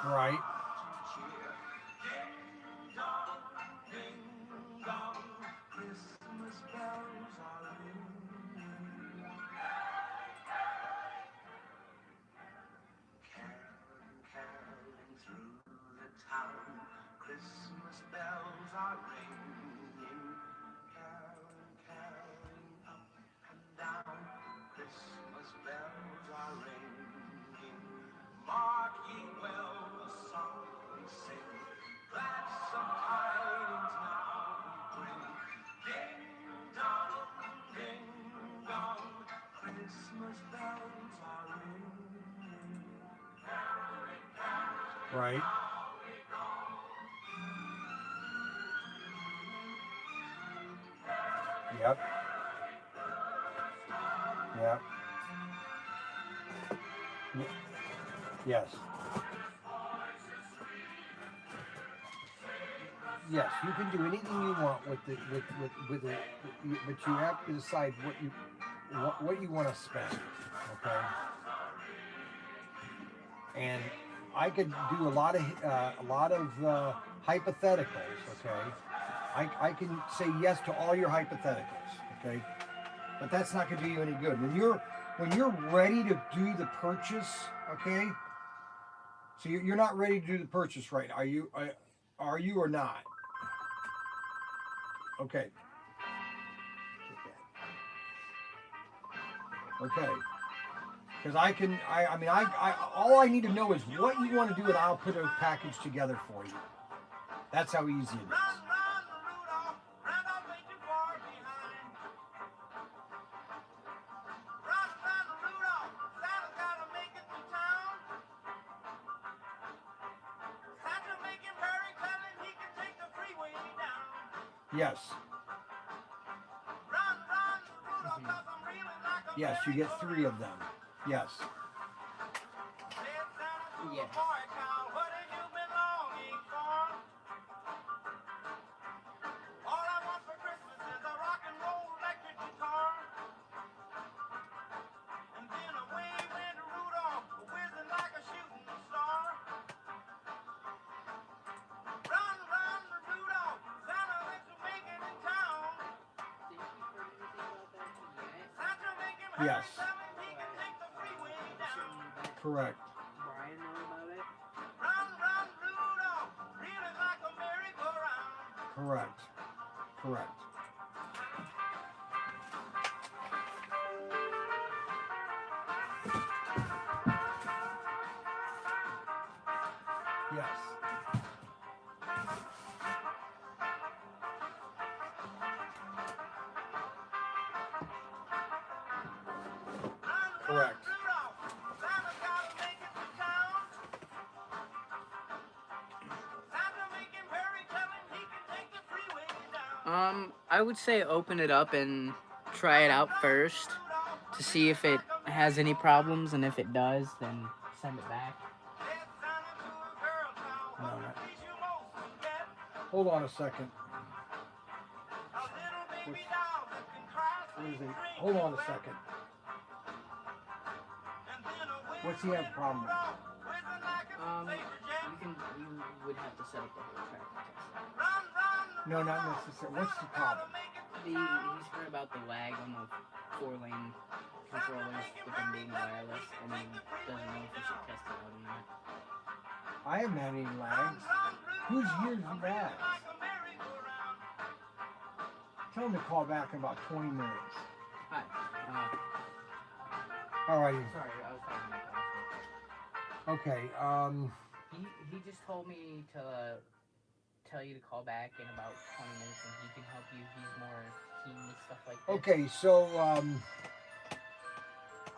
Right. Christmas bells are ringing. Caroling through the town, Christmas bells are ringing. Caroling up and down, Christmas bells are ringing. Mark ye well the song we sing, gladsome tidings now we bring. Ding dong, Christmas bells are ringing. Right. Yep. Yep. Yes. Yes, you can do anything you want with it, with it, but you have to decide what you want to spend. Okay. And I could do a lot of hypotheticals. Okay. I can say yes to all your hypotheticals. Okay. But that's not going to do you any good when you're ready to do the purchase. Okay. So you're not ready to do the purchase, right? Are you? Are you or not? Okay. Okay. Because all I need to know is what you want to do, and I'll put a package together for you. That's how easy it is. Yes. Yes, you get 3 of them. Yes. Yes. Yes. Correct. Brian know about it? Correct. Correct. Yes. Correct. I would say open it up and try it out first to see if it has any problems, and if it does, then send it back. No. Hold on a second. What is it? Hold on a second. What's he have a problem with? You would have to set up the whole track test. No, not necessarily. What's the problem? He's heard about the lag on the 4-lane controllers with them being wireless, and he doesn't know if he should test it out or not. I haven't had any lags. Who's here's the lags? Tell him to call back in about 20 minutes. Hi. All right. Sorry, I was talking about that. Okay. He just told me to tell you to call back in about 20 minutes, and he can help you. He's more keen with stuff like that. Okay, so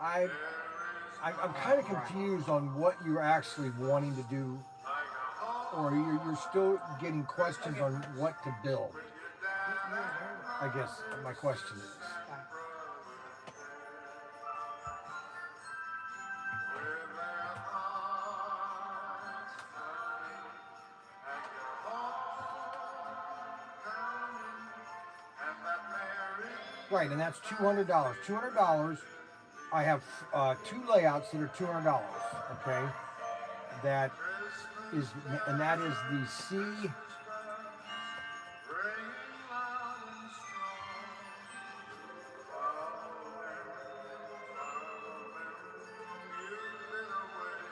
I'm kind of confused on what you're actually wanting to do, or you're still getting questions on what to build. I guess my question is. Right, and that's $200. $200. I have 2 layouts that are $200. Okay, that and that is the C.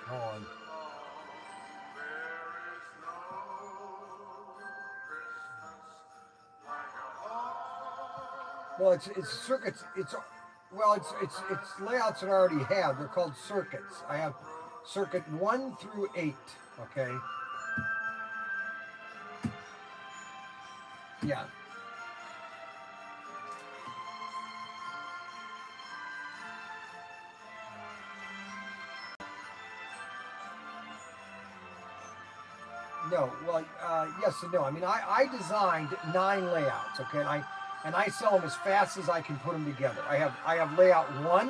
Hold on. Well, it's circuits. It's layouts that I already have. They're called circuits. I have circuit 1 through 8. Okay. Yeah. No, well, yes and no. I mean, I designed 9 layouts, okay, and I sell them as fast as I can put them together. I have layout 1,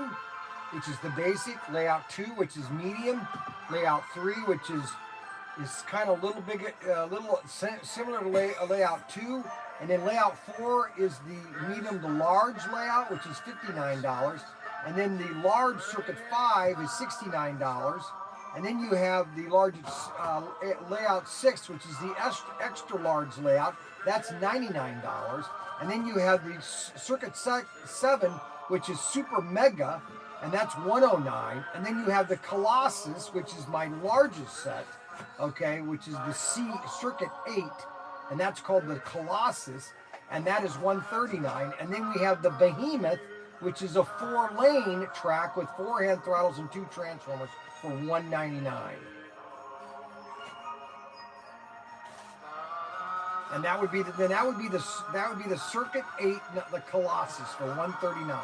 which is the basic, layout 2, which is medium, layout 3, which is kind of a little big, little similar to layout 2, and then layout 4 is the medium to large layout, which is $59, and then the large circuit 5 is $69. And then you have the large layout 6, which is the extra large layout. That's $99. And then you have the circuit 7, which is super mega, and that's $109. And then you have the Colossus, which is my largest set, okay, which is the circuit 8, and that's called the Colossus, and that is $139. And then we have the Behemoth, which is a 4-lane track with 4 hand throttles and 2 transformers, for $199. And that would be the circuit 8, the Colossus, for $139.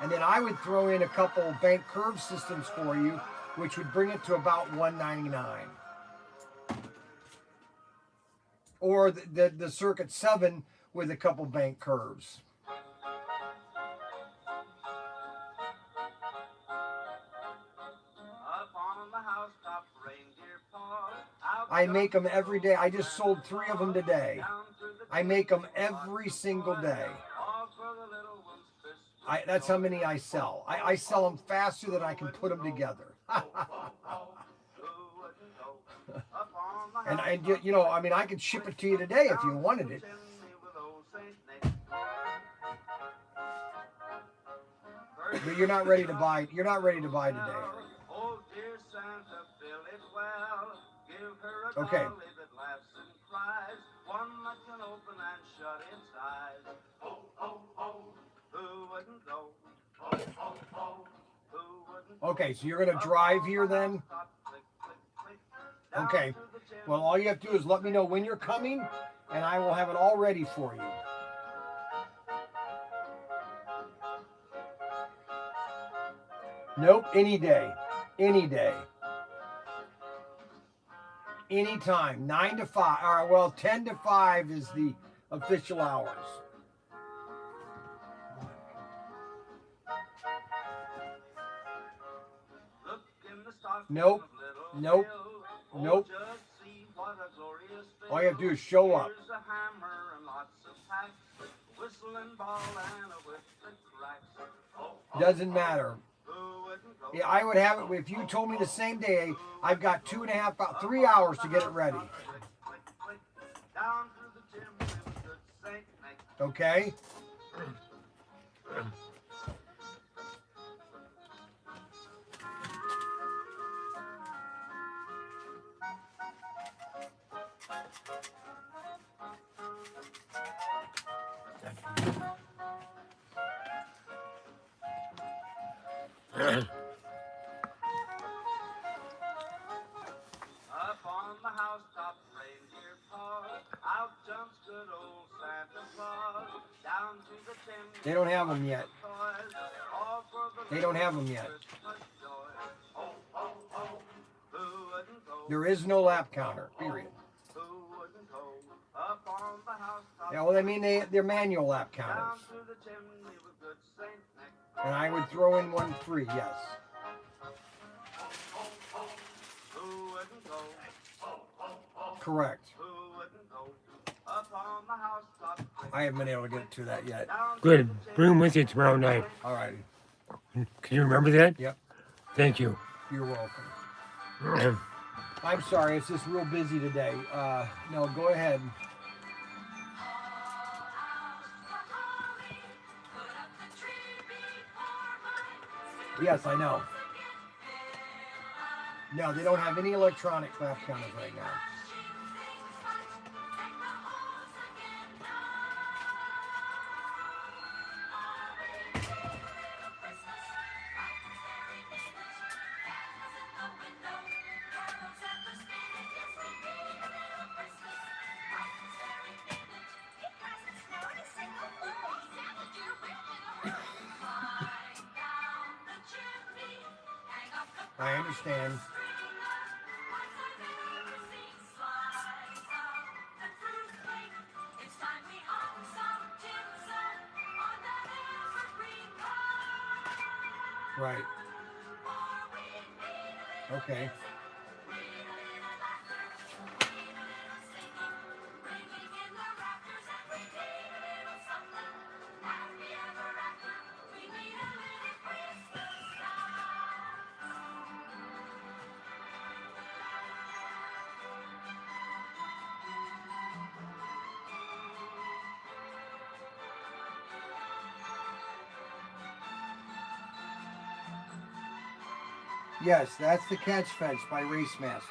And then I would throw in a couple bank curve systems for you, which would bring it to about $199. Or the circuit 7 with a couple bank curves. I make them every day. I just sold 3 of them today. I make them every single day. That's how many I sell. I sell them faster than I can put them together. and you know, I mean, I could ship it to you today if you wanted it. But you're not ready to buy. You're not ready to buy today, are you? Okay. Okay, so you're going to drive here then? Okay. Well, all you have to do is let me know when you're coming, and I will have it all ready for you. Nope, any day. Any day. Anytime. 9 to 5. All right, well, 10 to 5 is the official hours. Nope. Nope. Nope. All you have to do is show up. Doesn't matter. Yeah, I would have it if you told me the same day. I've got 3 hours to get it ready. Okay. They don't have them yet. They don't have them yet. There is no lap counter, period. Yeah, well, I mean, they're manual lap counters. And I would throw in one free, yes. Correct. I haven't been able to get to that yet. Good. Bring them with you tomorrow night. All right. Can you remember that? Yep. Thank you. You're welcome. I'm sorry, it's just real busy today. No, go ahead. Yes, I know. No, they don't have any electronic clap counters right now. I understand. Right. Okay. Yes, that's the catch fence by Race Masters.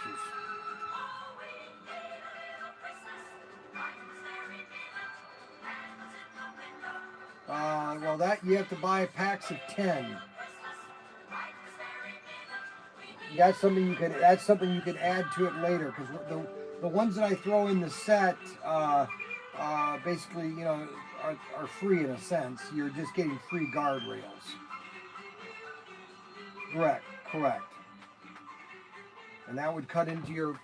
Well, that you have to buy packs of 10. That's something you could. That's something you could add to it later, because the ones that I throw in the set, basically, you know, are free in a sense. You're just getting free guardrails. Correct. Correct. And that would cut into your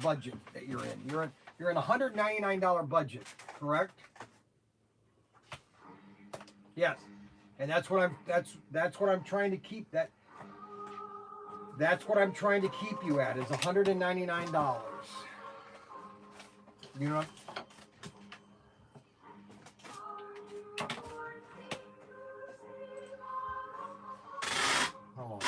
budget that you're in. You're in a $199 budget, correct? Yes. And that's what I'm trying to keep that's what I'm trying to keep you at, is $199. You know? Hold on.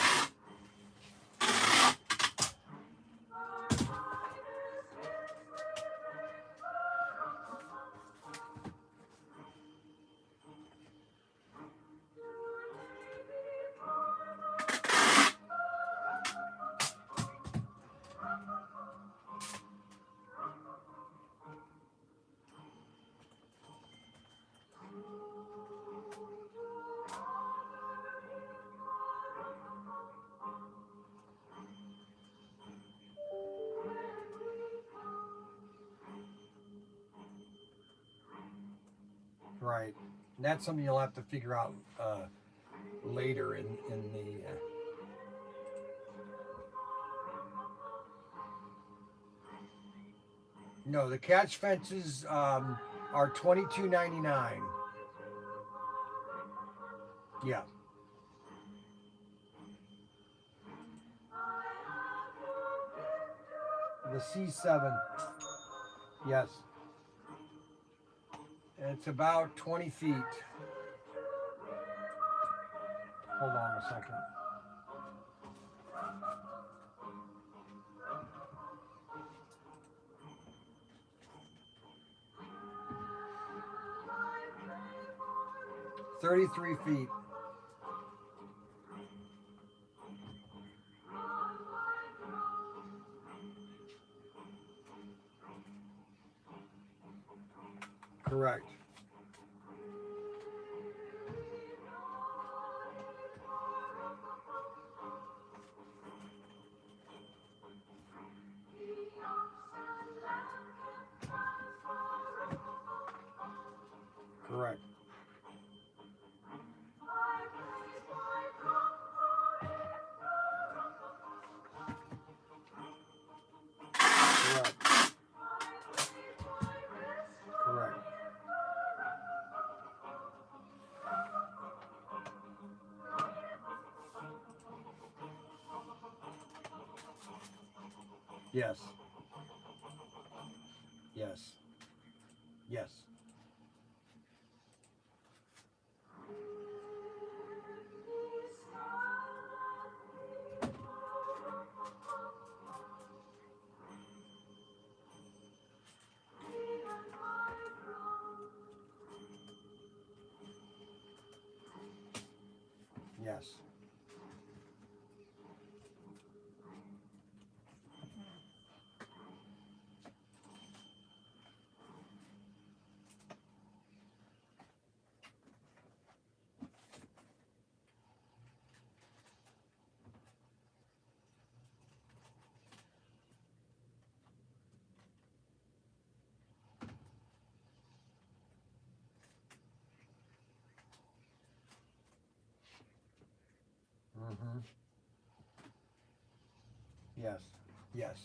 Right. And that's something you'll have to figure out later in the. No, the catch fences are $22.99. Yeah. The C7. Yes. It's about 20 feet. Hold on a second. $33 feet. Correct. Correct. Correct. Correct. Yes. Yes. Yes. Yes. Yes.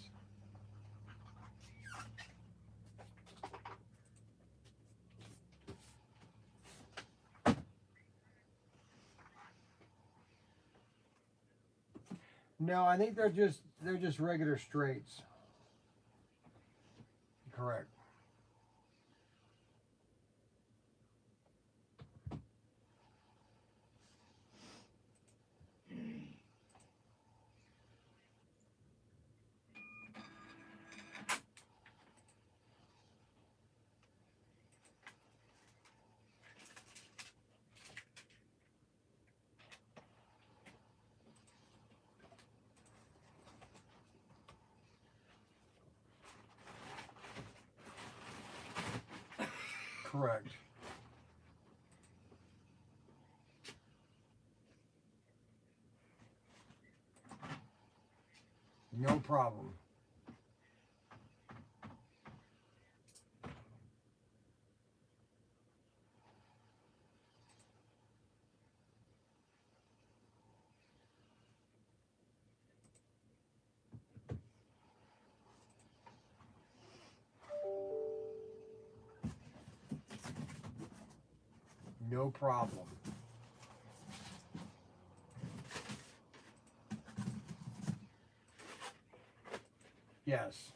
No, I think they're just regular straights. Correct. Correct. No problem. No problem. Yes.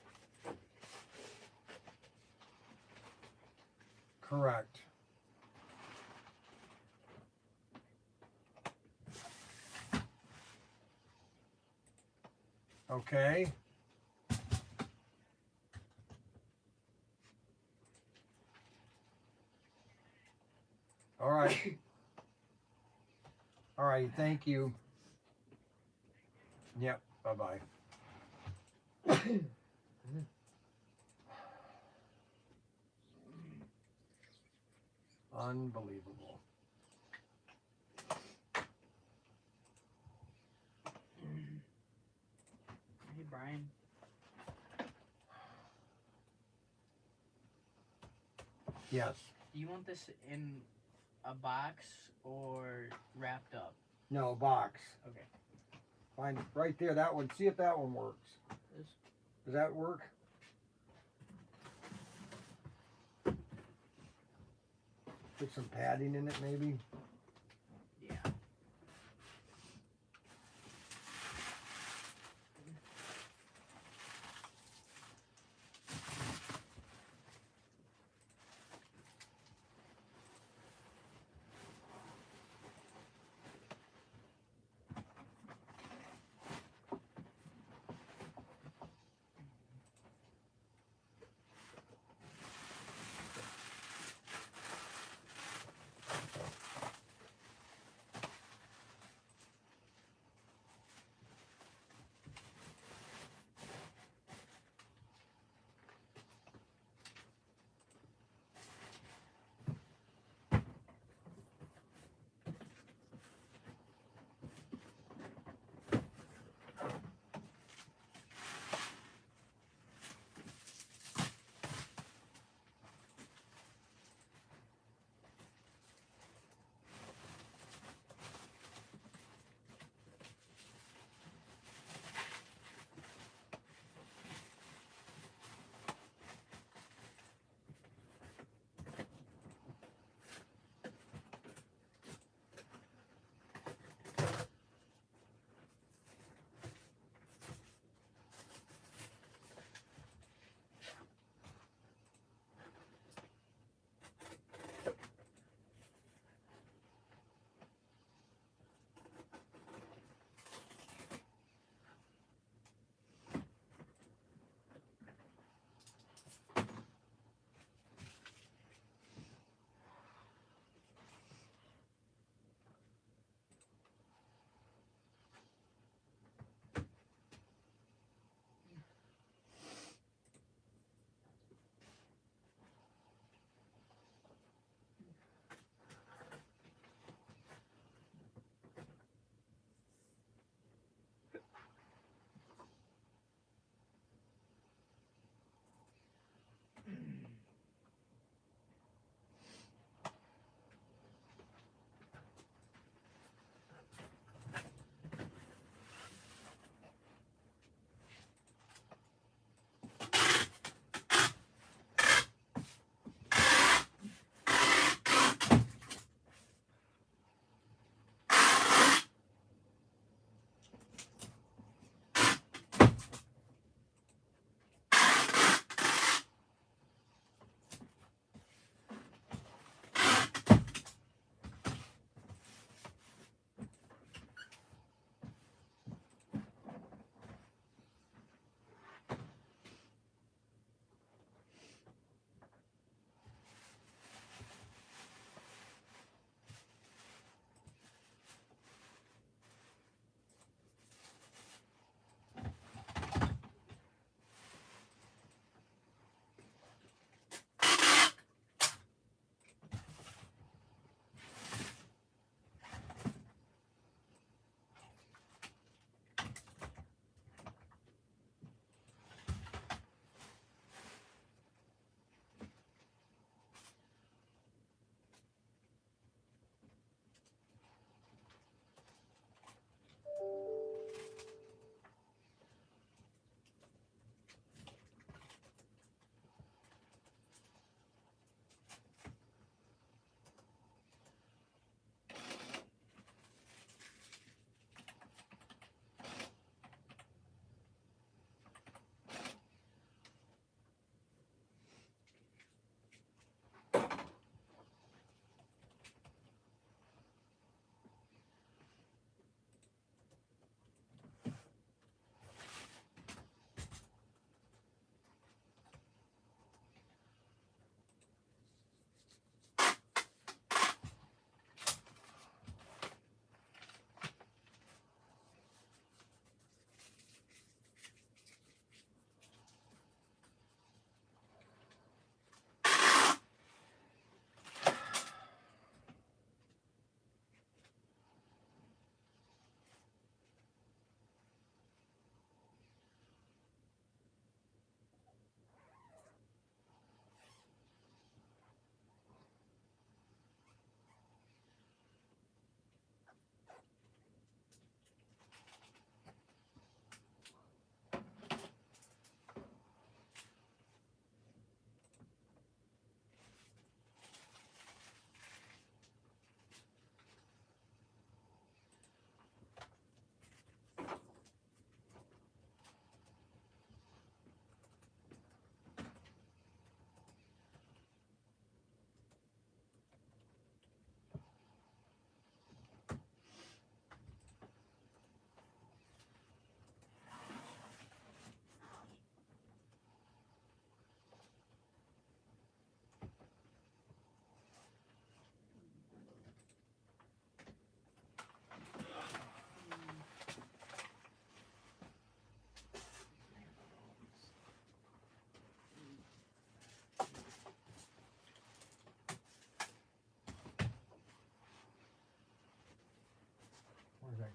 Correct. Okay. All right. All right. Thank you. Yep. Bye-bye. Unbelievable. Hey, Brian. Yes. Do you want this in a box or wrapped up? No, box. Okay. Find right there, that one. See if that one works. This? Does that work? Put some padding in it, maybe. Yeah.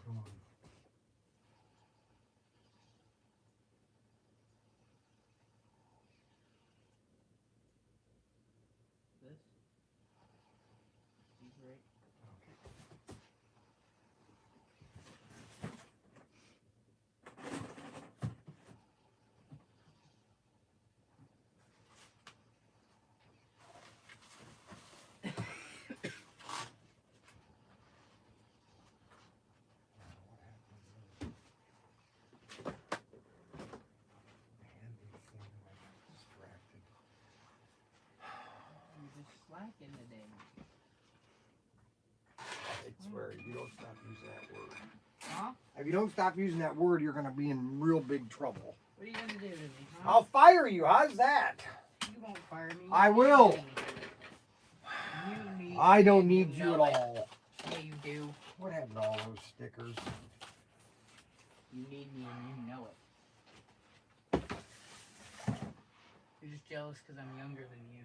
Come on. This? These right? You're just slacking today. I swear, if you don't stop using that word. Huh? If you don't stop using that word, you're going to be in real big trouble. What are you gonna do to me, huh? I'll fire you. How's that? You won't fire me. I will. You need I don't me, need you at know it. all. Yeah, you do. What happened to all those stickers? You need me and you know it. You're just jealous because I'm younger than you.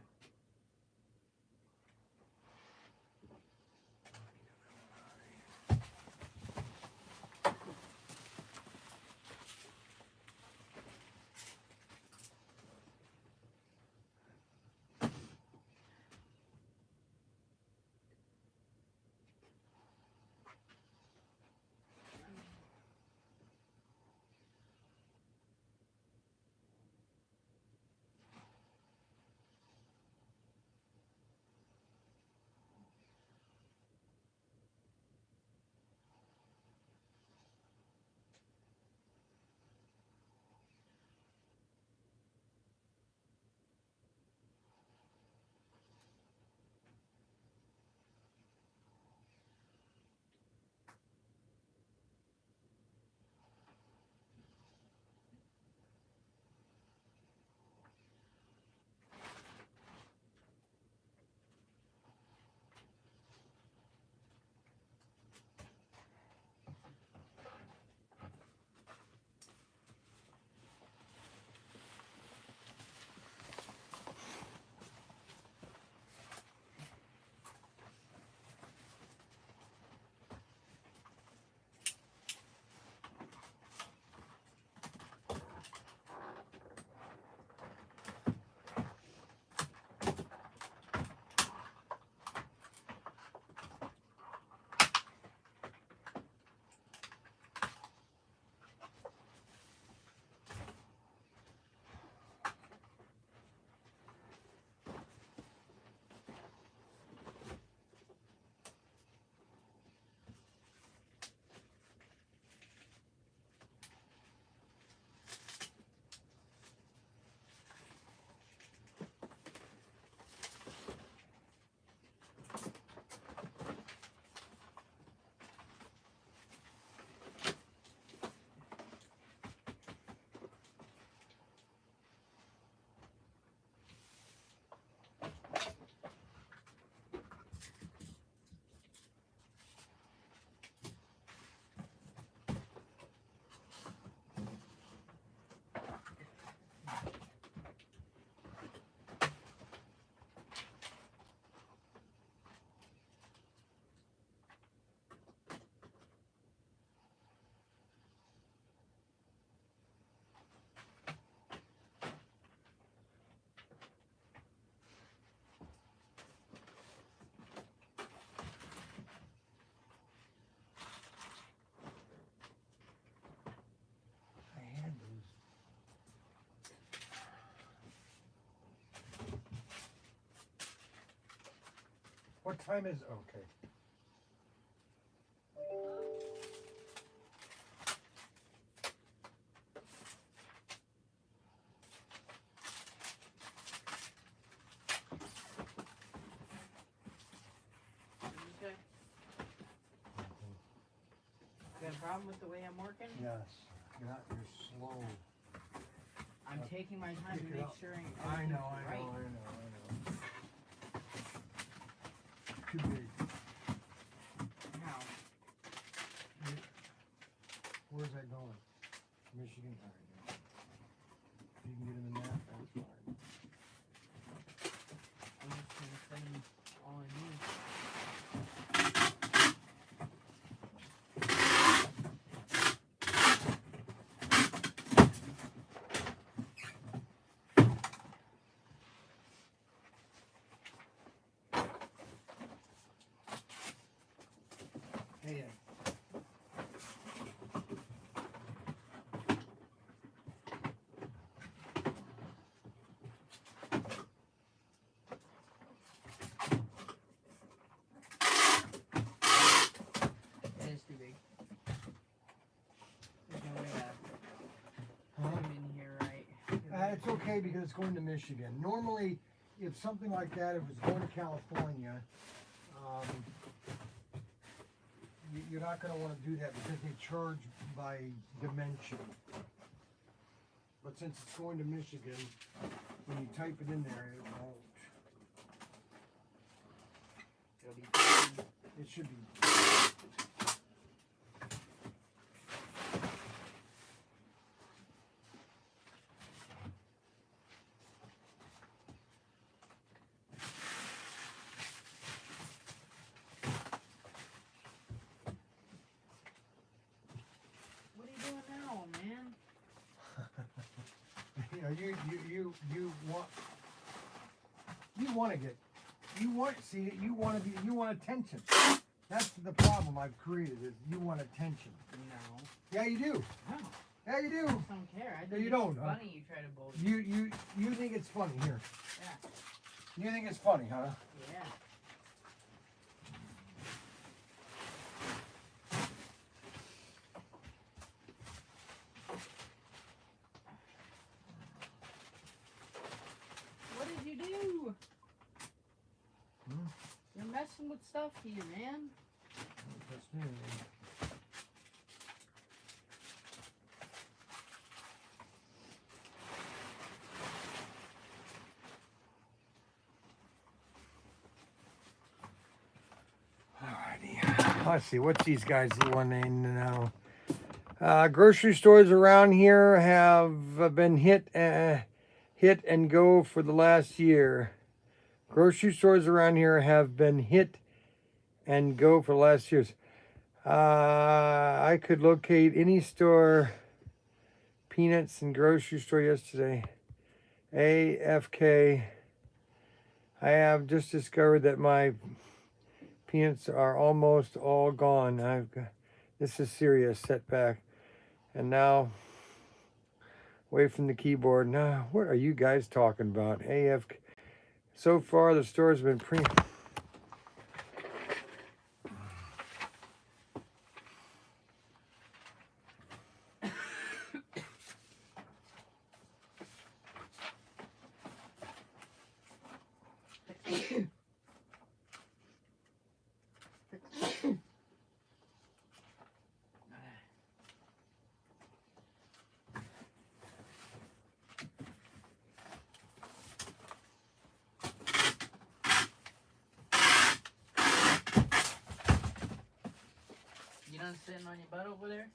I had those. What time is okay? What did you say? You got a problem with the way I'm working? Yes. You're slow. I'm taking my time to Pick it make up. sure I know. right. Too big. Now, Where's that going? Michigan. All right. If you can get him in that, that's fine. I'm just gonna send them all I need. That's okay because it's going to Michigan. Normally, if something like that, if it's going to California, you're not going to want to do that because they charge by dimension. But since it's going to Michigan, when you type it in there, it won't. It'll be fine. It should be. What are you doing now, man? You know, you want attention. That's the problem I've created is you want attention. No. Yeah, you do. No. Yeah, you do. I just don't care. I think you it's don't, huh? funny you try to bullshit. You think it's funny here. Yeah. You think it's funny, huh? Yeah. What did you do? Hmm? You're messing with stuff here, man. That's new. Alrighty. Let's see. What's these guys wanting to know? Grocery stores around here have been hit and go for the last year. Grocery stores around here have been hit and go for the last years. I could locate any store, peanuts and grocery store yesterday. AFK. I have just discovered that my peanuts are almost all gone. This is serious setback. And now, away from the keyboard. Now, what are you guys talking about? AFK. So far, the store's been pretty. You done sitting on your butt over there?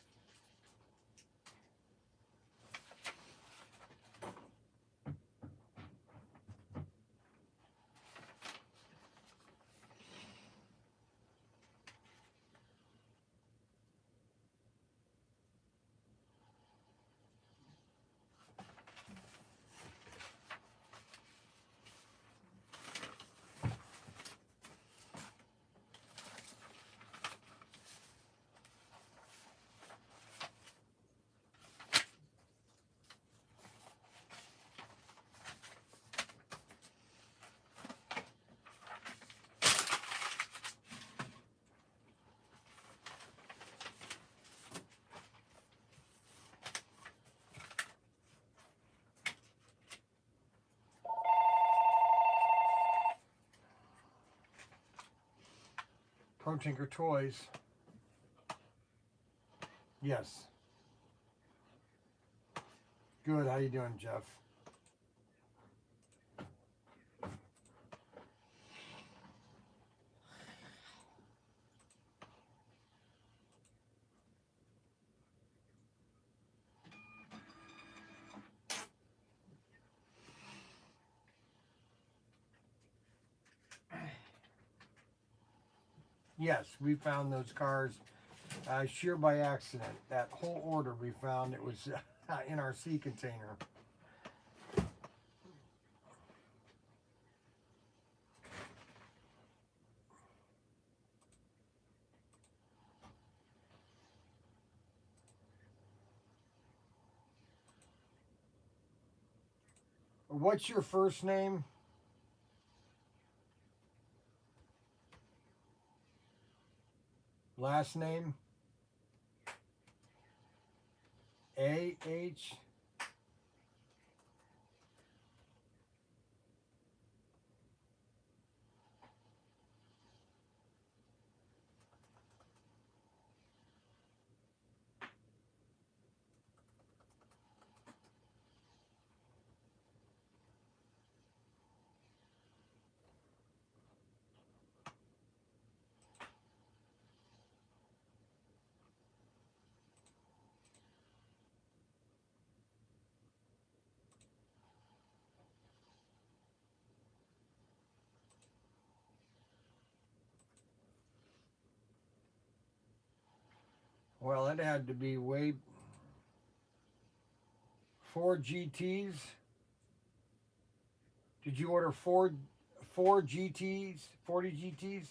ProTinkerToys. Yes. Good. How you doing, Jeff? Yes, we found those cars sheer by accident. That whole order we found, it was in our sea container. What's your first name? Last name? A-H? Well, it had to be way 4 GTs. Did you order four GTs, 40 GTs?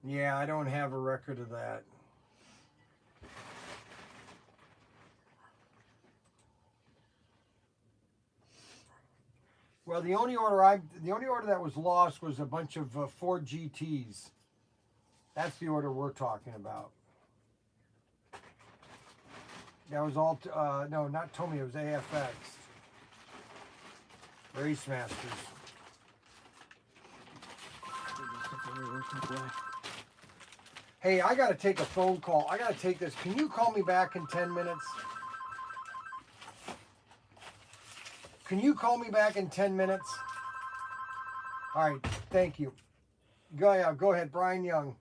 Yeah, I don't have a record of that. Well, the only order that was lost was a bunch of Ford GTs. That's the order we're talking about. That was all. No, not Tommy. It was AFX. Race Masters. Hey, I got to take a phone call. I got to take this. Can you call me back in 10 minutes? Can you call me back in 10 minutes? All right, thank you. Go ahead, Brian Young.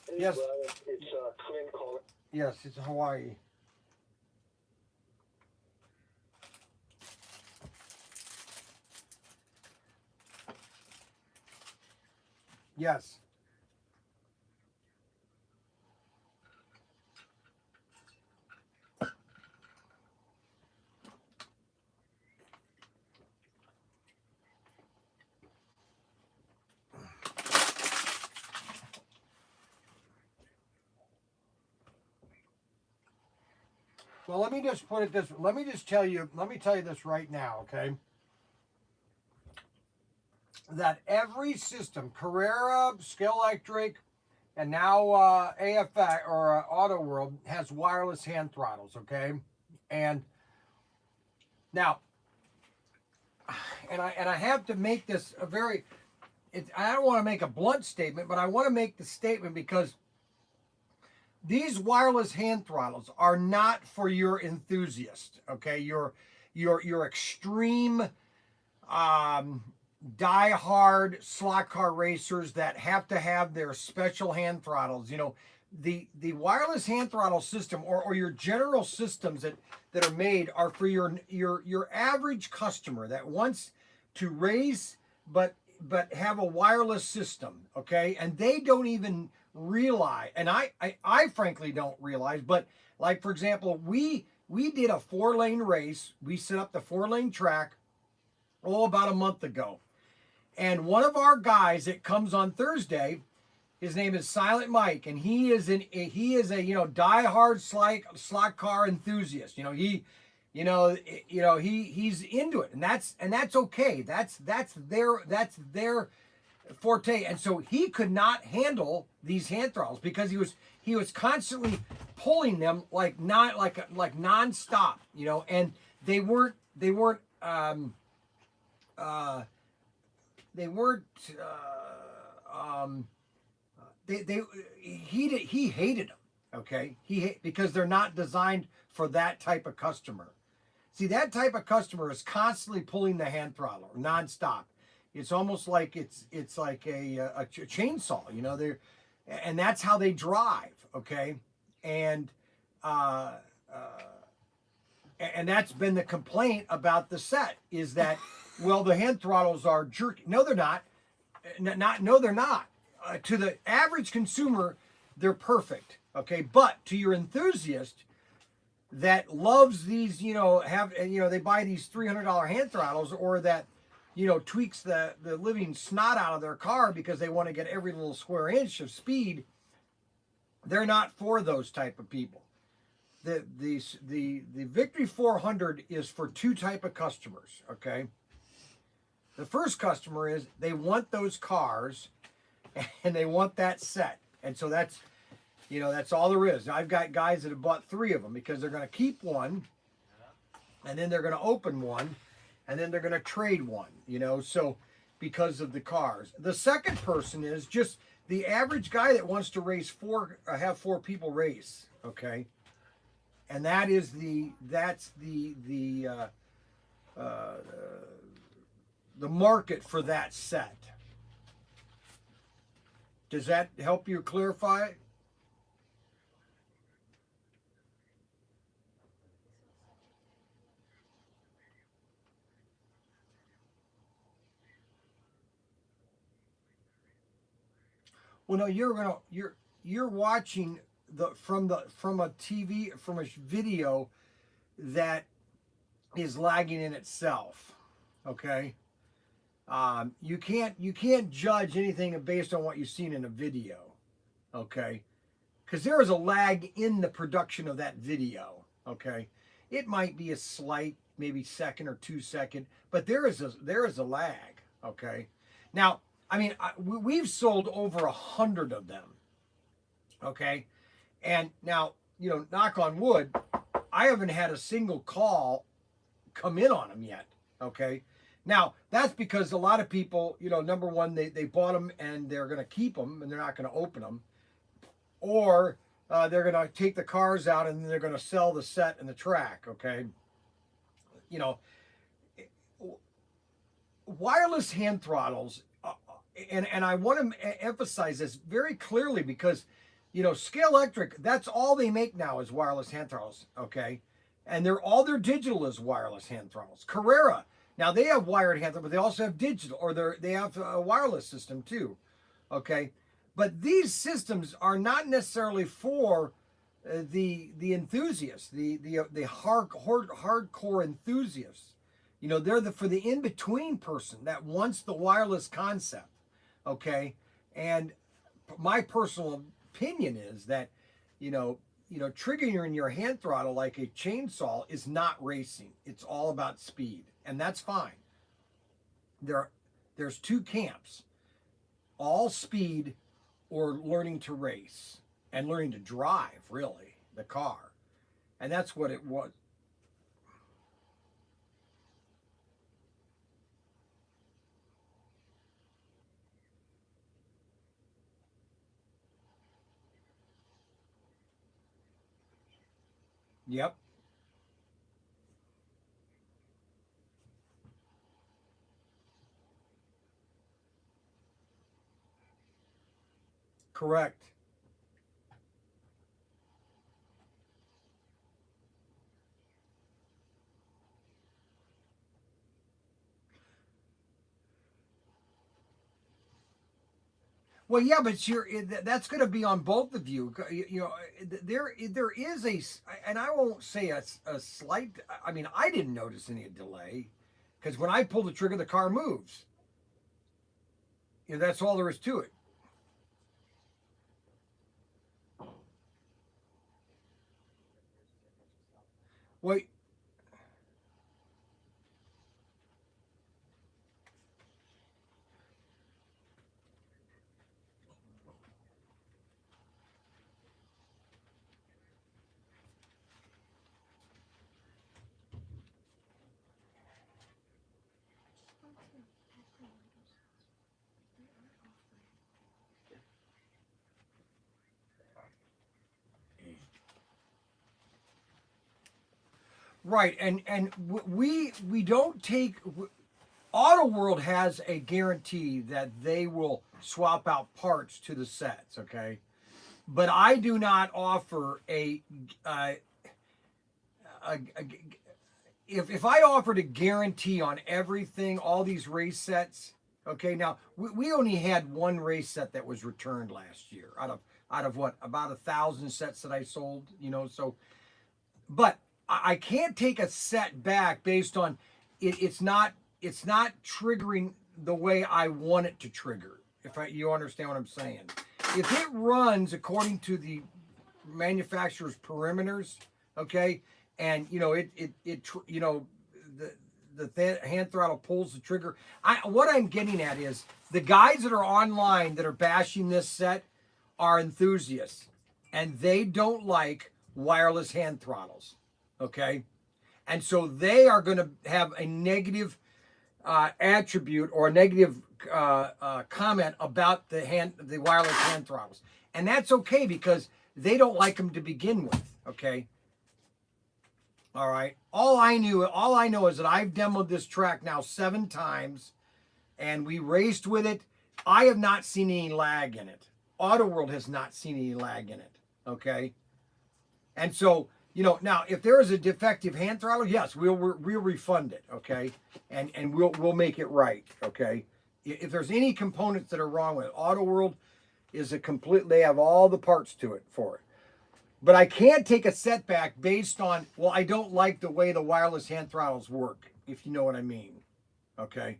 Hey, yes. Brian, it's Clint calling. Yes, it's Hawaii. Yes. Well, let me just put it this. Let me tell you this right now, okay? That every system, Carrera, Scale Electric, and now AFX or Auto World has wireless hand throttles, okay? And now, and I have to make this a very. I don't want to make a blunt statement, but I want to make the statement because these wireless hand throttles are not for your enthusiast, okay? Your extreme die-hard slot car racers that have to have their special hand throttles. You know, the wireless hand throttle system or your general systems that are made are for your average customer that wants to race but have a wireless system, okay? And they don't even realize, and I frankly don't realize, but like for example, we did a 4-lane race. We set up the 4-lane track about a month ago. And one of our guys that comes on Thursday, his name is Silent Mike, and he is a diehard slot car enthusiast. He's into it, and that's okay. That's their forte. And so he could not handle these hand throttles because he was constantly pulling them like nonstop, and they weren't he hated them, okay? Because they're not designed for that type of customer. See, that type of customer is constantly pulling the hand throttle nonstop. It's almost like it's like a chainsaw, and that's how they drive, okay? And that's been the complaint about the set is that, well, the hand throttles are jerky. No, they're not. No, they're not. To the average consumer, they're perfect, okay? But to your enthusiast that loves these, they buy these $300 hand throttles or that, tweaks the living snot out of their car because they want to get every little square inch of speed, they're not for those type of people. The Victory 400 is for two type of customers, okay? The first customer is they want those cars and they want that set. And so that's all there is. I've got guys that have bought 3 of them because they're going to keep one and then they're going to open one and then they're going to trade one, so because of the cars. The second person is just the average guy that wants to have 4 people race, okay? And that's the market for that set. Does that help you clarify? Well, no, you're watching from a TV, from a video that is lagging in itself. Okay. You can't judge anything based on what you've seen in a video. Okay. Because there is a lag in the production of that video. Okay. It might be a slight, maybe second or 2 second, but there is a lag. Okay. Now, I mean, we've sold over 100 of them. Okay. And now, knock on wood, I haven't had a single call come in on them yet. Okay. Now, that's because a lot of people, number one, they bought them and they're going to keep them and they're not going to open them. Or they're going to take the cars out and they're going to sell the set and the track. Okay. Wireless hand throttles, and I want to emphasize this very clearly because, Scale Electric, that's all they make now is wireless hand throttles. Okay. And all their digital is wireless hand throttles. Carrera, now they have wired hand throttles, but they also have digital, or they have a wireless system too. Okay. But these systems are not necessarily for the enthusiasts, the hardcore enthusiasts. They're for the in between person that wants the wireless concept. Okay, and my personal opinion is that triggering your hand throttle like a chainsaw is not racing. It's all about speed, and that's fine. There's two camps: all speed or learning to race and learning to drive, really, the car. And that's what it was. Yep. Correct. Well, yeah, but that's going to be on both of you. There is and I won't say a slight. I mean, I didn't notice any delay because when I pull the trigger, the car moves. That's all there is to it. Well, right, and we don't take. Auto World has a guarantee that they will swap out parts to the sets. Okay, but I do not offer if I offered a guarantee on everything, all these race sets. Okay, now we only had one race set that was returned last year out of what, about 1,000 sets that I sold. So, but I can't take a set back based on it. It's not triggering the way I want it to trigger. You understand what I'm saying? If it runs according to the manufacturer's parameters, okay, and the hand throttle pulls the trigger. What I'm getting at is the guys that are online that are bashing this set are enthusiasts, and they don't like wireless hand throttles. Okay, and so they are going to have a negative attribute or a negative comment about the wireless hand throttles, and that's okay because they don't like them to begin with. Okay. All right. All I know is that I've demoed this track now 7 times, and we raced with it. I have not seen any lag in it. Auto World has not seen any lag in it. Okay. And so, now if there is a defective hand throttle, yes, we'll refund it. Okay. And we'll make it right. Okay. If there's any components that are wrong with it, Auto World is a complete, they have all the parts to it for it. But I can't take a setback based on, well, I don't like the way the wireless hand throttles work, if you know what I mean. Okay.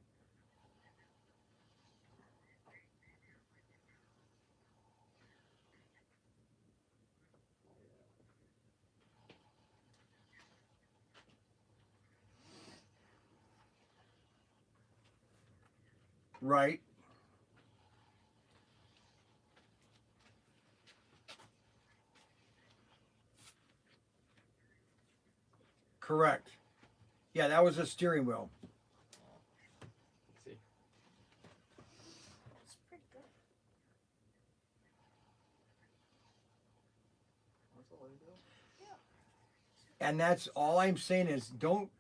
Right. Correct. Yeah, that was a steering wheel. And that's all I'm saying is don't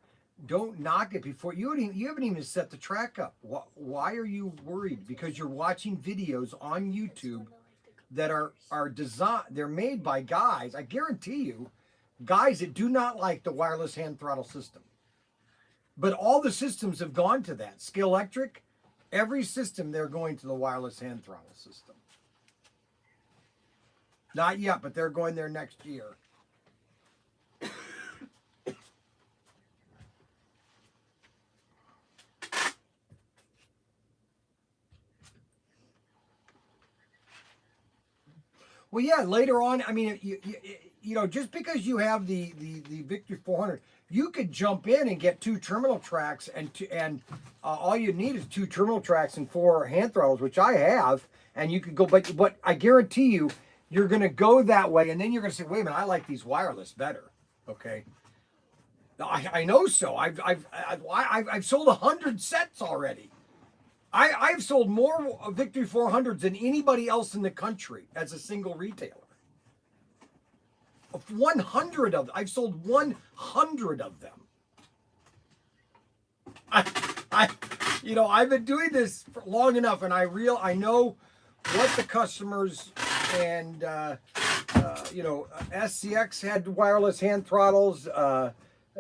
knock it before you haven't even set the track up. Why are you worried? Because you're watching videos on YouTube that are designed, they're made by guys, I guarantee you, guys that do not like the wireless hand throttle system. But all the systems have gone to that. Scale Electric, every system they're going to the wireless hand throttle system. Not yet, but they're going there next year. Well, yeah, later on, I mean, you know, just because you have the Victory 400, you could jump in and get 2 terminal tracks and all you need is 2 terminal tracks and 4 hand throttles, which I have, and you could go, but I guarantee you, you're going to go that way, and then you're going to say, wait a minute, I like these wireless better. Okay. I know so. I've sold 100 sets already. I've sold more Victory 400s than anybody else in the country as a single retailer. 100 of them. I've sold 100 of them. You know, I've been doing this for long enough, and I know what the customers and you know, SCX had wireless hand throttles.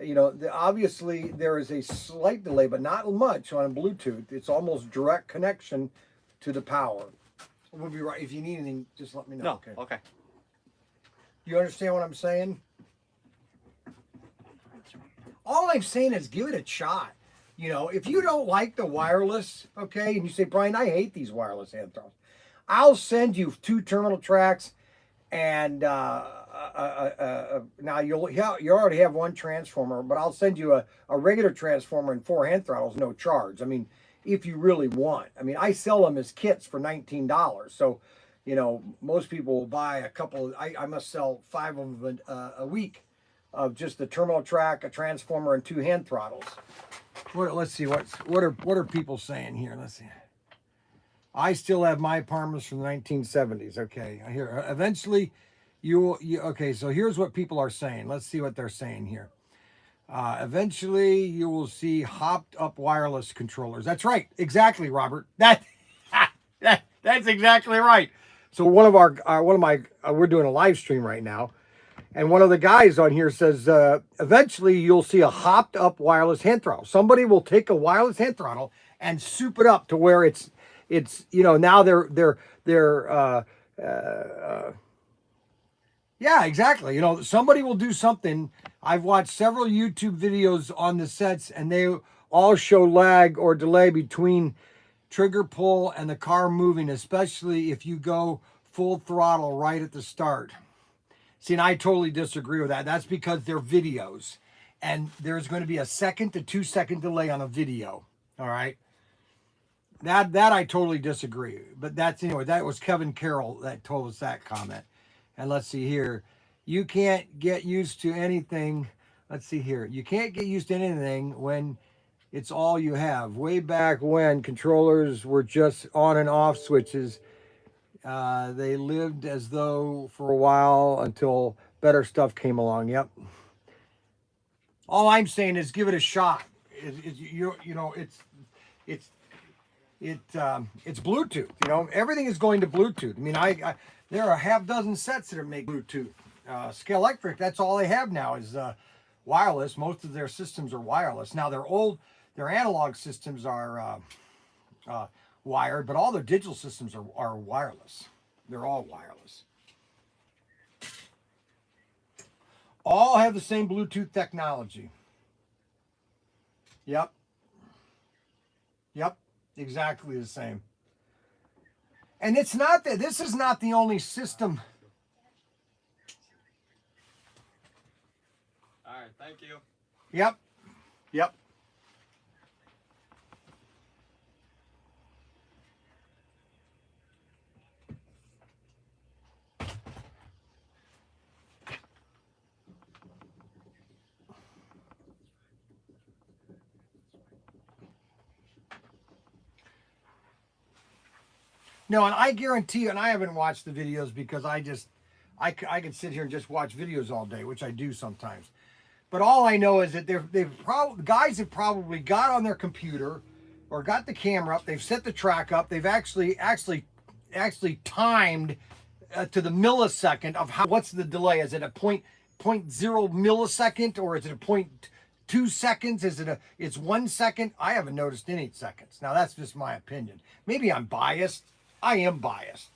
You know, obviously there is a slight delay, but not much on Bluetooth. It's almost direct connection to the power. We'll be right. If you need anything, just let me know. No, Okay. okay. You understand what I'm saying? All I'm saying is give it a shot. You know, if you don't like the wireless, okay, and you say, Brian, I hate these wireless hand throttles, I'll send you 2 terminal tracks, and now you already have 1 transformer, but I'll send you a regular transformer and 4 hand throttles, no charge. I mean, if you really want. I mean, I sell them as kits for $19. So, you know, most people will buy a couple. I must sell 5 of them a week of just the terminal track, a transformer, and 2 hand throttles. Let's see what are people saying here. Let's see. I still have my Parmas from the 1970s. Okay, here eventually you okay. So here's what people are saying. Let's see what they're saying here. Eventually you will see hopped up wireless controllers. That's right, exactly, Robert. That's exactly right. So one of my we're doing a live stream right now, and one of the guys on here says eventually you'll see a hopped up wireless hand throttle. Somebody will take a wireless hand throttle and soup it up to where it's you know, now they're yeah, exactly. You know, somebody will do something. I've watched several YouTube videos on the sets, and they all show lag or delay between trigger pull and the car moving, especially if you go full throttle right at the start. See, and I totally disagree with that. That's because they're videos, and there's going to be a 1 to 2 second delay on a video. All right. That I totally disagree. But that's, anyway, that was Kevin Carroll that told us that comment. And let's see here. You can't get used to anything. Let's see here. You can't get used to anything when it's all you have. Way back when controllers were just on and off switches, they lived as though for a while until better stuff came along. Yep. All I'm saying is give it a shot. You know, it's Bluetooth. You know, everything is going to Bluetooth. I mean, there are 6 sets that make Bluetooth. Scale Electric, that's all they have now is wireless. Most of their systems are wireless. Now their analog systems are wired, but all their digital systems are wireless. They're all wireless. All have the same Bluetooth technology. Yep. Yep. Exactly the same. And it's not that this is not the only system. All right, thank you. Yep. Yep. No, and I guarantee you, and I haven't watched the videos because I could sit here and just watch videos all day, which I do sometimes. But all I know is that guys have probably got on their computer or got the camera up. They've set the track up. They've actually timed to the millisecond of what's the delay? Is it a point zero millisecond or is it a 0.2 seconds? It's 1 second? I haven't noticed any seconds. Now that's just my opinion. Maybe I'm biased. I am biased.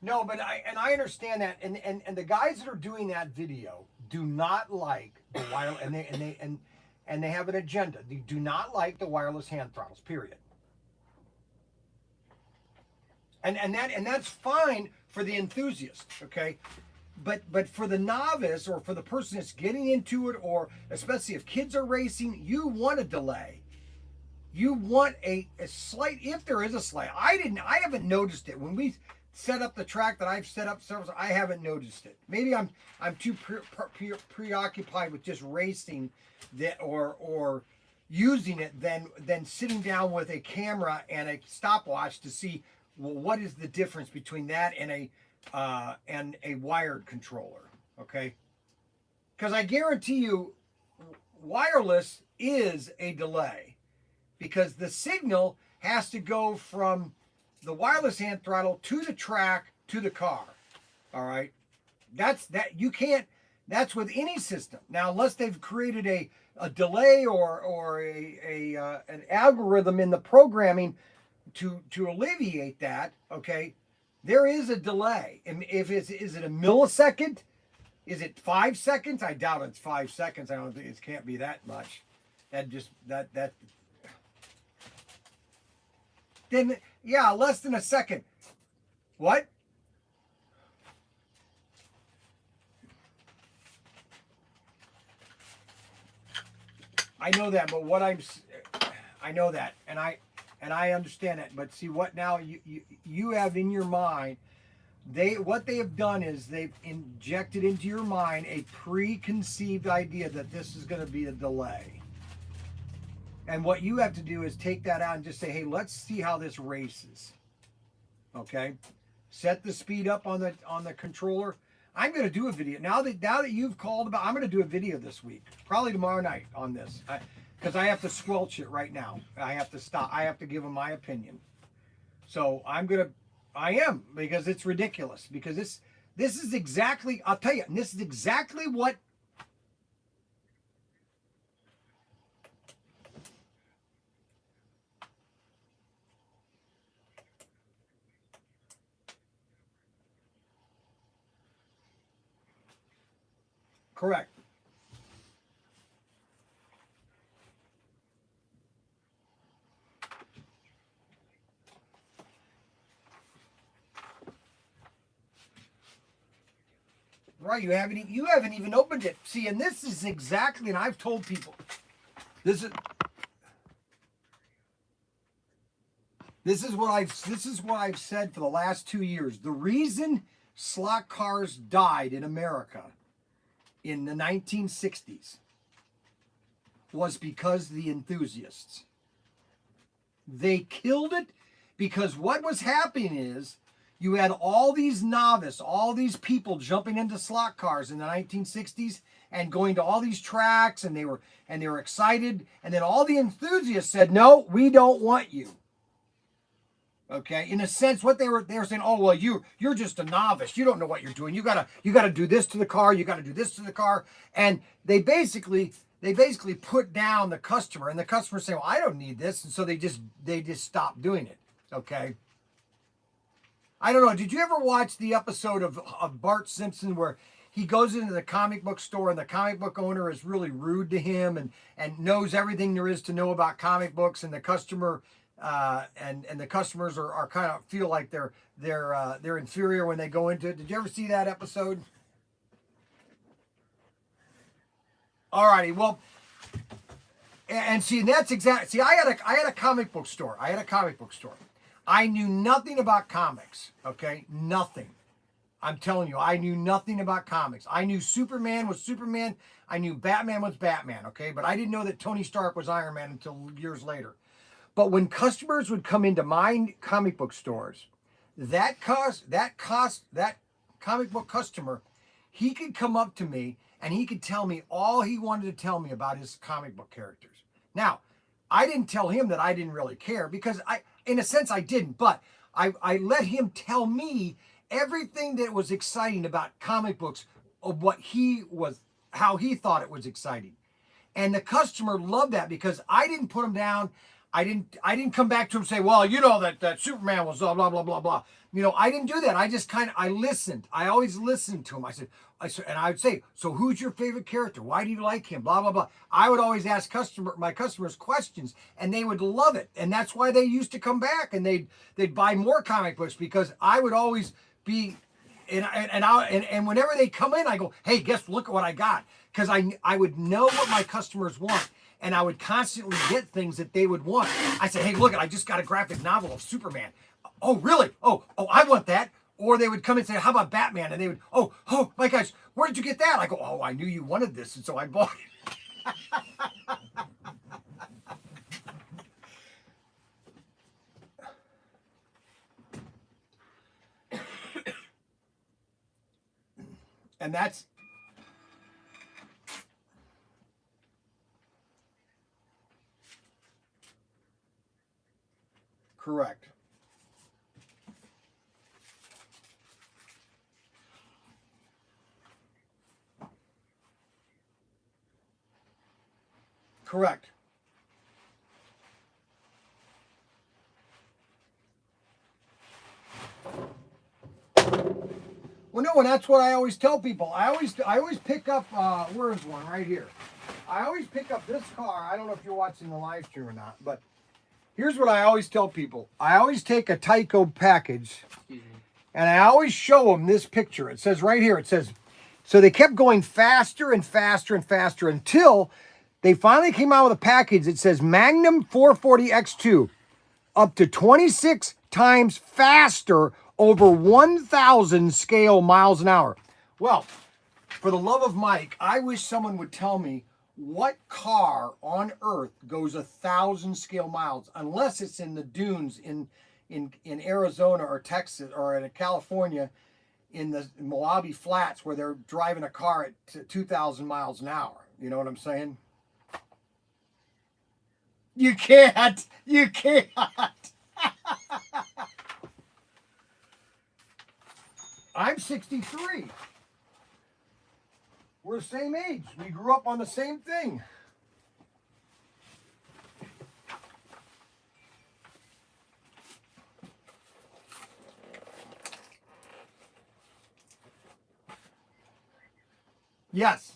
No, but I understand that, and the guys that are doing that video do not like the wireless, and they have an agenda. They do not like the wireless hand throttles. Period. And that's fine for the enthusiast, okay? But for the novice or for the person that's getting into it, or especially if kids are racing, you want a delay. You want a slight, if there is a slight. I haven't noticed it when we set up the track that I've set up several. I haven't noticed it. Maybe I'm too preoccupied with just racing that or using it than sitting down with a camera and a stopwatch to see, well, what is the difference between that and a wired controller, okay? Because I guarantee you, wireless is a delay because the signal has to go from the wireless hand throttle to the track to the car. All right, that's with any system. Now, unless they've created a delay or an algorithm in the programming to alleviate that, okay, there is a delay. And is it a millisecond? Is it 5 seconds? I doubt it's 5 seconds. I don't think it can't be that much. That then, yeah, less than a second. What? I know that, but I know that, and I understand that. But see, what now you have in your mind, what they have done is they've injected into your mind a preconceived idea that this is going to be a delay. And what you have to do is take that out and just say, hey, let's see how this races. Okay? Set the speed up on the controller. I'm going to do a video. Now that you've called about, I'm going to do a video this week. Probably tomorrow night on this. Because I have to squelch it right now. I have to stop. I have to give them my opinion. So I am, because it's ridiculous. Because this is exactly, I'll tell you, this is exactly what correct. Right, you haven't even opened it. See, and this is exactly, and I've told people, this is what I've said for the last 2 years. The reason slot cars died in America in the 1960s was because the enthusiasts. They killed it because what was happening is you had all these all these people jumping into slot cars in the 1960s and going to all these tracks, and they were excited, and then all the enthusiasts said, no, we don't want you. Okay, in a sense, what they were saying, oh well, you're just a novice, you don't know what you're doing, you gotta do this to the car, you gotta do this to the car, and they basically put down the customer, and the customer saying, well, I don't need this, and so they just stopped doing it. Okay, I don't know. Did you ever watch the episode of Bart Simpson where he goes into the comic book store and the comic book owner is really rude to him and knows everything there is to know about comic books, and the customer and the customers are kind of feel like they're inferior when they go into it? Did you ever see that episode? Alrighty, well, and see, that's exactly. See, I had a comic book store. I knew nothing about comics. Okay, nothing. I'm telling you, I knew nothing about comics. I knew Superman was Superman. I knew Batman was Batman. Okay, but I didn't know that Tony Stark was Iron Man until years later. But when customers would come into my comic book stores, that comic book customer, he could come up to me and he could tell me all he wanted to tell me about his comic book characters. Now, I didn't tell him that I didn't really care, because in a sense, I didn't, but I let him tell me everything that was exciting about comic books, of how he thought it was exciting. And the customer loved that, because I didn't put him down. I didn't come back to him and say, well, you know that Superman was blah, blah, blah, blah, blah. You know, I didn't do that. I just I listened. I always listened to him. And I would say, so who's your favorite character? Why do you like him? Blah, blah, blah. I would always ask my customers questions, and they would love it. And that's why they used to come back, and they'd buy more comic books, because I would always be, and whenever they come in, I go, hey, look at what I got. Because I would know what my customers want, and I would constantly get things that they would want. I said, hey, look, I just got a graphic novel of Superman. Oh, really? Oh, I want that. Or they would come and say, how about Batman? And they would, oh my gosh, where did you get that? I go, oh, I knew you wanted this, and so I bought it. And that's correct. Correct. Well, no, and that's what I always tell people. I always pick up, where is one? Right here. I always pick up this car. I don't know if you're watching the live stream or not, but here's what I always tell people. I always take a Tyco package, and I always show them this picture. It says right here, so they kept going faster and faster and faster until they finally came out with a package that says Magnum 440X2, up to 26 times faster, over 1,000 scale miles an hour. Well, for the love of Mike, I wish someone would tell me what car on earth goes 1,000 scale miles, unless it's in the dunes in Arizona or Texas or in California, in the Mojave Flats, where they're driving a car at 2,000 miles an hour. You know what I'm saying? You can't. I'm 63. We're the same age. We grew up on the same thing. Yes.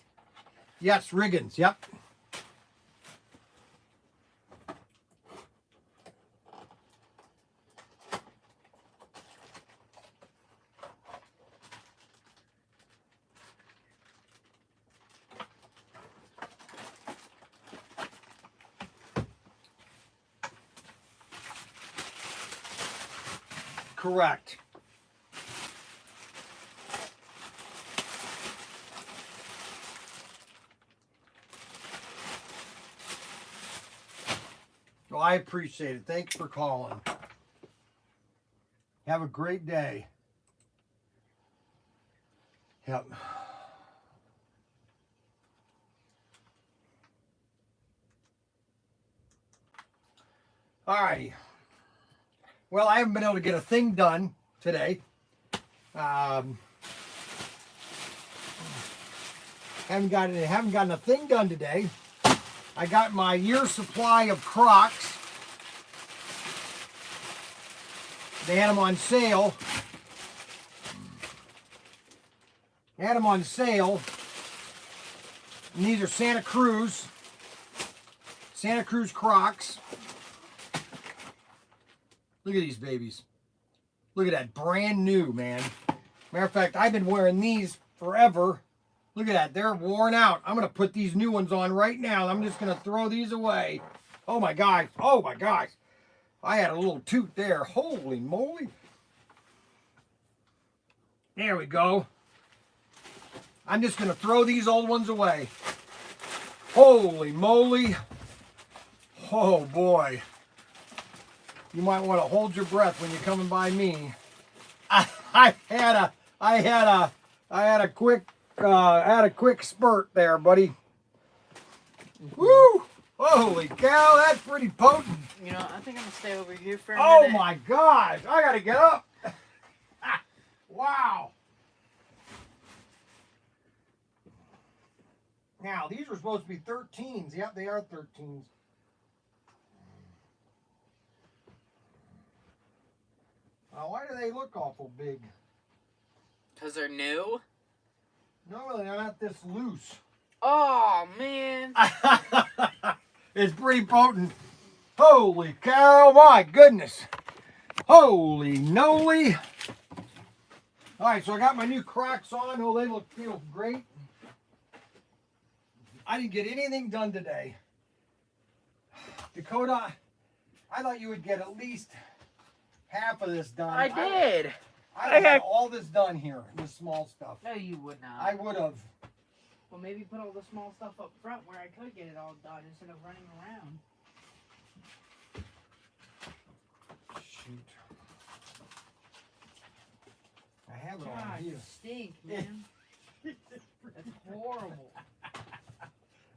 Yes, Riggins. Yep. Correct. Well, I appreciate it. Thanks for calling. Have a great day. Yep. Alrighty. Well, I haven't been able to get a thing done today. Haven't gotten a thing done today. I got my year's supply of Crocs. They had them on sale. And these are Santa Cruz Crocs. Look at these babies. Look at that, brand new, man. Matter of fact, I've been wearing these forever. Look at that, they're worn out. I'm gonna put these new ones on right now. I'm just gonna throw these away. Oh my gosh, oh my gosh. I had a little toot there, holy moly. There we go. I'm just gonna throw these old ones away. Holy moly. Oh boy. You might want to hold your breath when you're coming by me. I had a quick spurt there, buddy. Woo! Holy cow, that's pretty potent. You know, I think I'm gonna stay over here for a Oh minute. my gosh, I gotta get up. Wow. Now, these were supposed to be 13s. Yep, they are 13s. Now, why do they look awful big? Because they're new? No, they're not this loose. Oh, man. It's pretty potent. Holy cow, my goodness. Holy noly. All right, so I got my new Crocs on. Oh, they feel great. I didn't get anything done today. Dakota, I thought you would get at least half of this done. I did. I had all this done here, this small stuff. No, you would not. I would have. Well, maybe put all the small stuff up front where I could get it all done instead of running around. Shoot. I have it all God, here. you stink, man. That's horrible.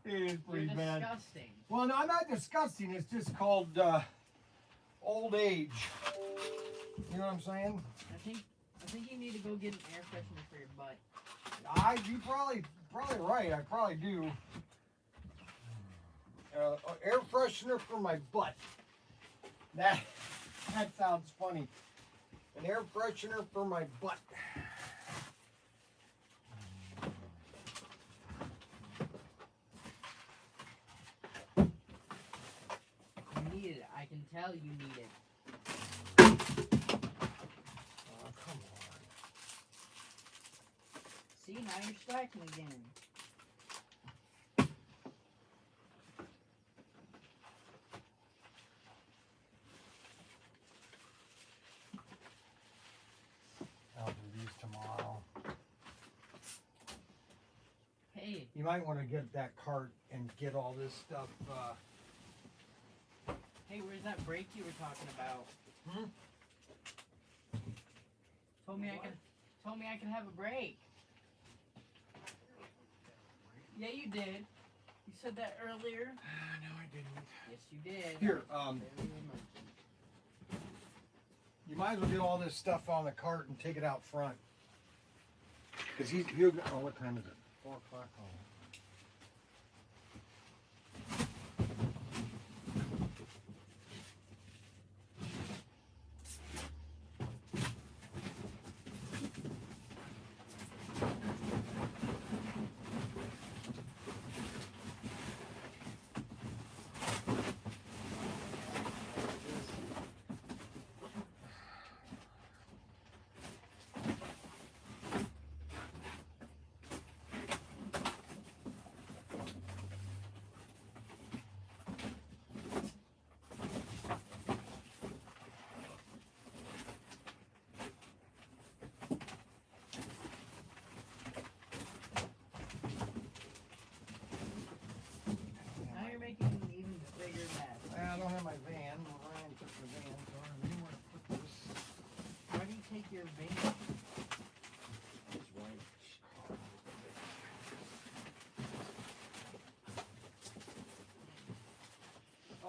It is pretty You're bad. disgusting. Well, no, I'm not disgusting. It's just called old age. You know what I'm saying? I think you need to go get an air freshener for your butt. You probably right. I probably do. Air freshener for my butt. That sounds funny. An air freshener for my butt. You need it. I can tell you need it. Oh, come on. See, now you're slacking again. I'll do these tomorrow. Hey, You might want to get that cart and get all this stuff. hey, where's that break you were talking about? Told me I could have a break. Yeah, you did. You said that earlier. No, I didn't. Yes, you did. Here, Very emergent. you might as well get all this stuff on the cart and take it out front. Because he'll. Oh, what time is it? 4 o'clock. Oh.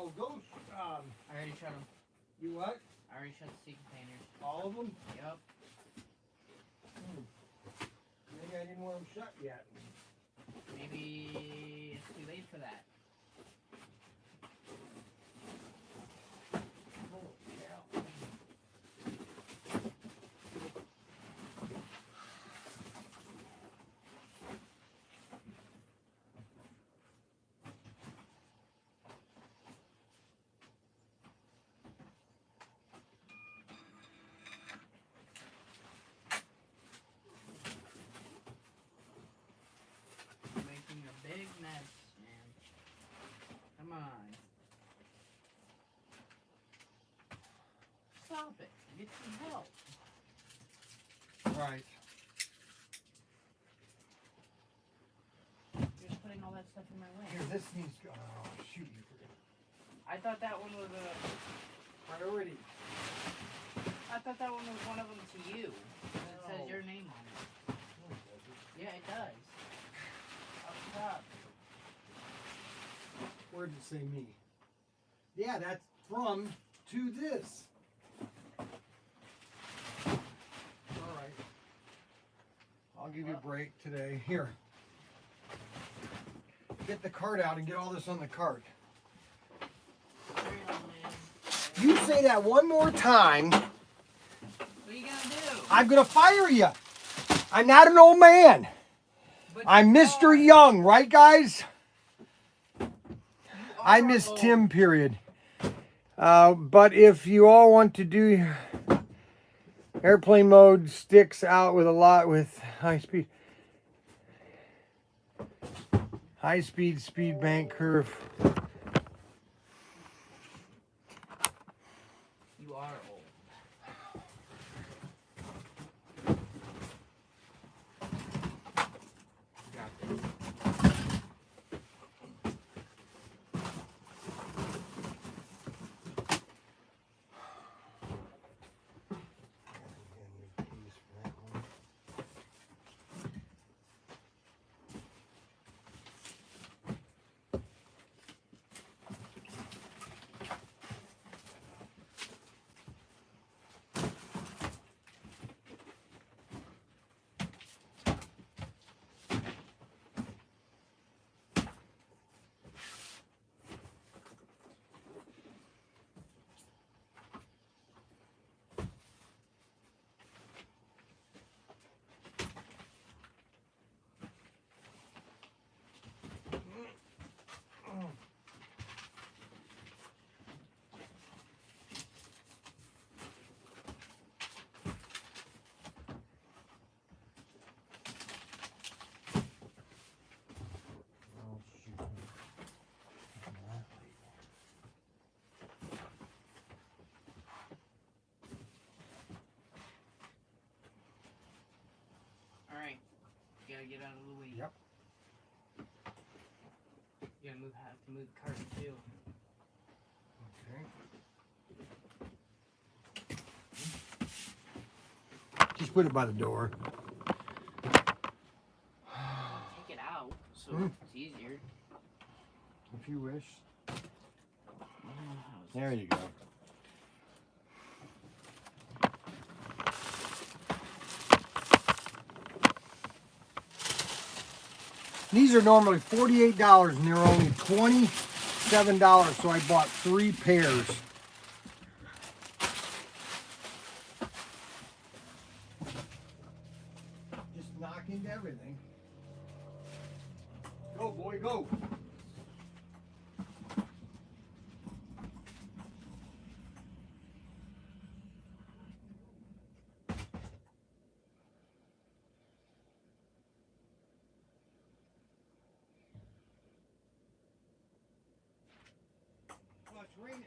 Oh, those. I already shut them. You what? I already shut the sea containers. All of them? Yep. Maybe I didn't want them shut yet. Maybe it's too late for that. Making a big mess, man. Come on. Stop it. Get some help. Right. You're just putting all that stuff in my way. Here, this needs to go. Oh, shoot, you forgot. I thought that one was a... Priority. I thought that one was one of them to you. It says No. your name on it. No, it doesn't. Yeah, it does. Up top. Where did it say me? Yeah, that's from to this. All right. I'll give you a break today. Here. Get the cart out and get all this on the cart. Carry on, man. You say that one more time, What are you gonna do? I'm going to fire you. I'm not an old man. But I'm you Mr. are. Young, right, guys? You I are miss old. Tim, period. But if you all want to do airplane mode, sticks out with a lot with high speed, speed bank curve. You are old. Got this. Alright. You gotta get out of the way. Yep. You gotta have to move the cart too. Okay. Just put it by the door. Take it out so it's easier. If you wish. I don't know how it's- There you go. These are normally $48 and they're only $27, so I bought 3 pairs. Just knock into everything. Go, boy, go. Oh, it's raining.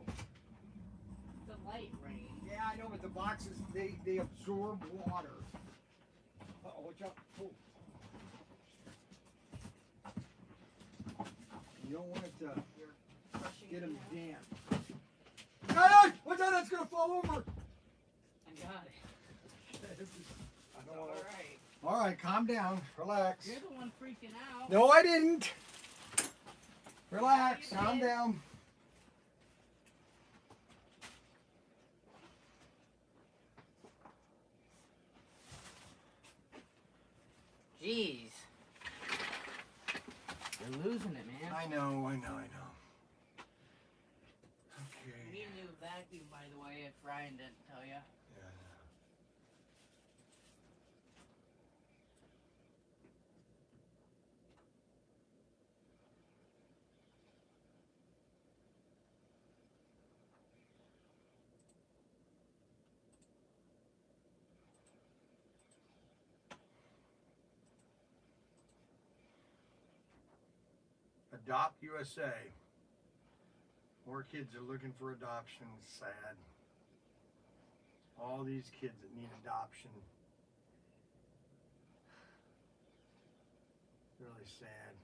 It's a light rain. Yeah, I know, but the boxes, they absorb water. Uh-oh, watch out. Oh. You don't want it to get them damp. Hey, watch out, that's going to fall over. I got it. I don't want Alright. All right, calm down. Relax. You're the one freaking out. No, I didn't. Relax. Calm down. Jeez. You're losing it, man. I know. You Okay. need a new vacuum, by the way, if Ryan didn't tell you. Yeah. Adopt USA. More kids are looking for adoption. It's sad. All these kids that need adoption. Really sad.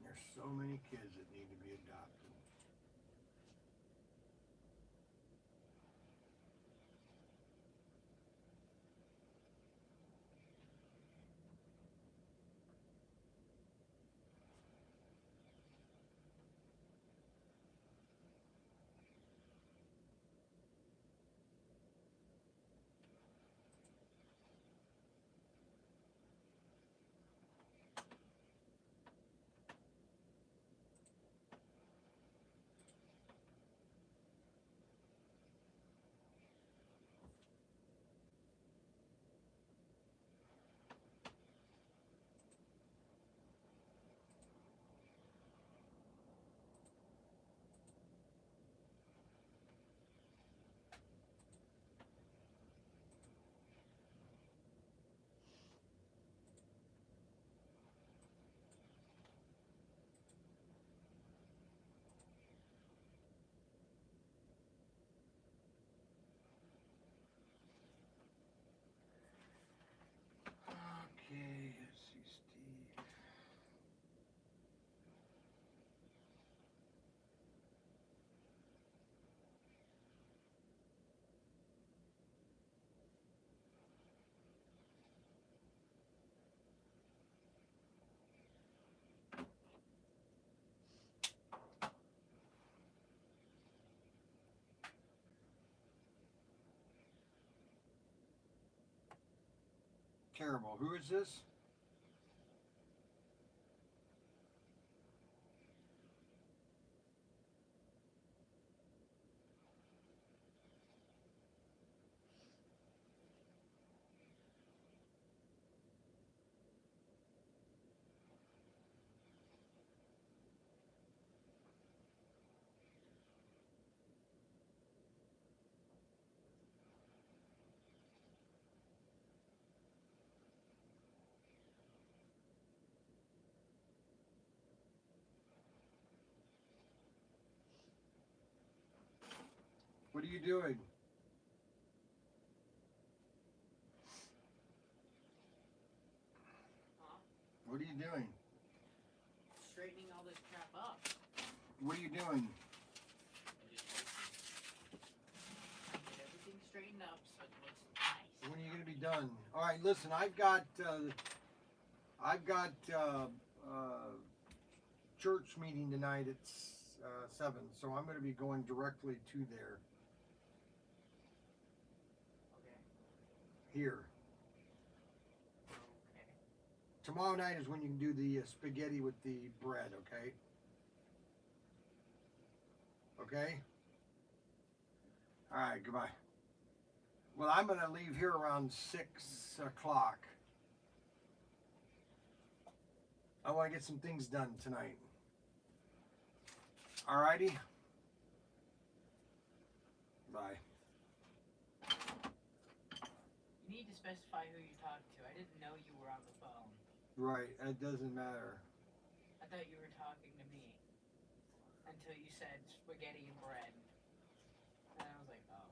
There's so many kids that need to be adopted. Okay, let's see, Steve. Terrible. Who is this? What are you doing? What are you doing? Straightening all this crap up. What are you doing? Get everything straightened up so it looks nice. When are you gonna be done? All right, listen. I've got church meeting tonight at 7, so I'm gonna be going directly to there. Okay. Here. Okay. Tomorrow night is when you can do the spaghetti with the bread. Okay. Okay. All right. Goodbye. Well, I'm gonna leave here around 6 o'clock. I want to get some things done tonight. Alrighty. Bye. You need to specify who you talk to. I didn't know you were on the phone. Right. It doesn't matter. I thought you were talking to me until you said spaghetti and bread. And I was like, oh.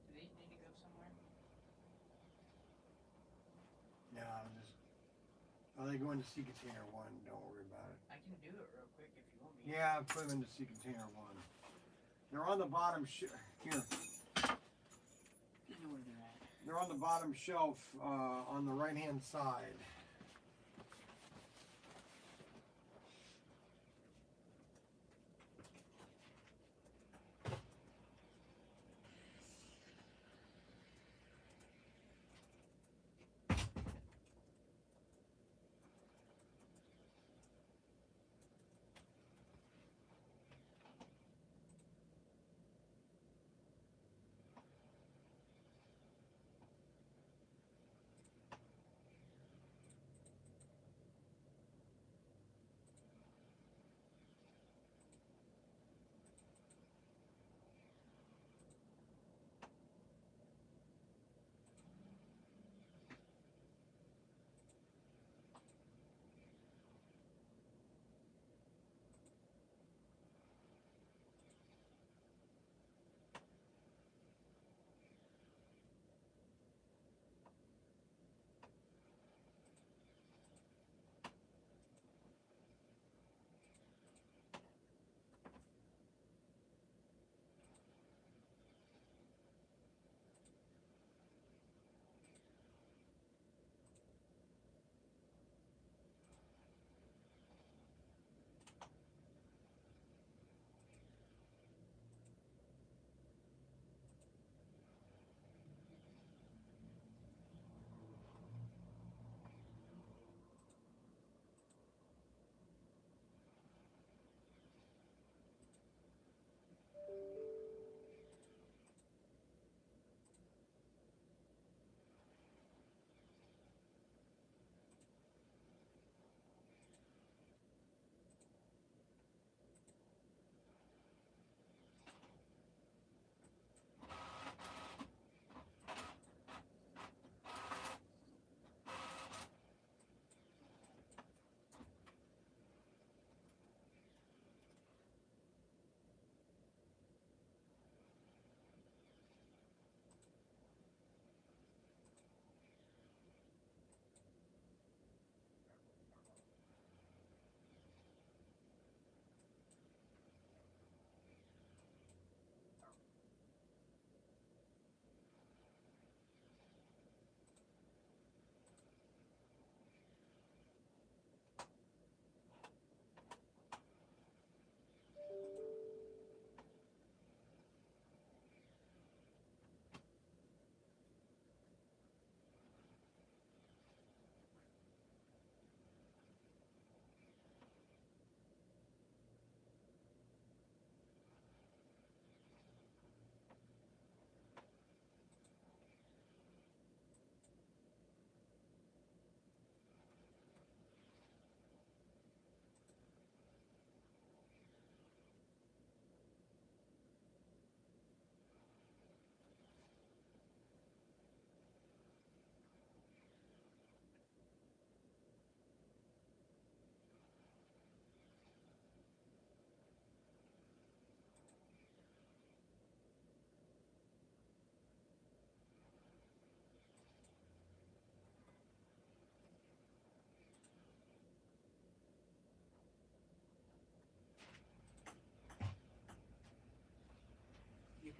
Do these need to go somewhere? Yeah. Are they going to sea container 1? Don't worry about it. I can do it real quick if you want me. Yeah, put them into sea container 1. They're on the bottom here. I know where they're at. They're on the bottom shelf on the right-hand side.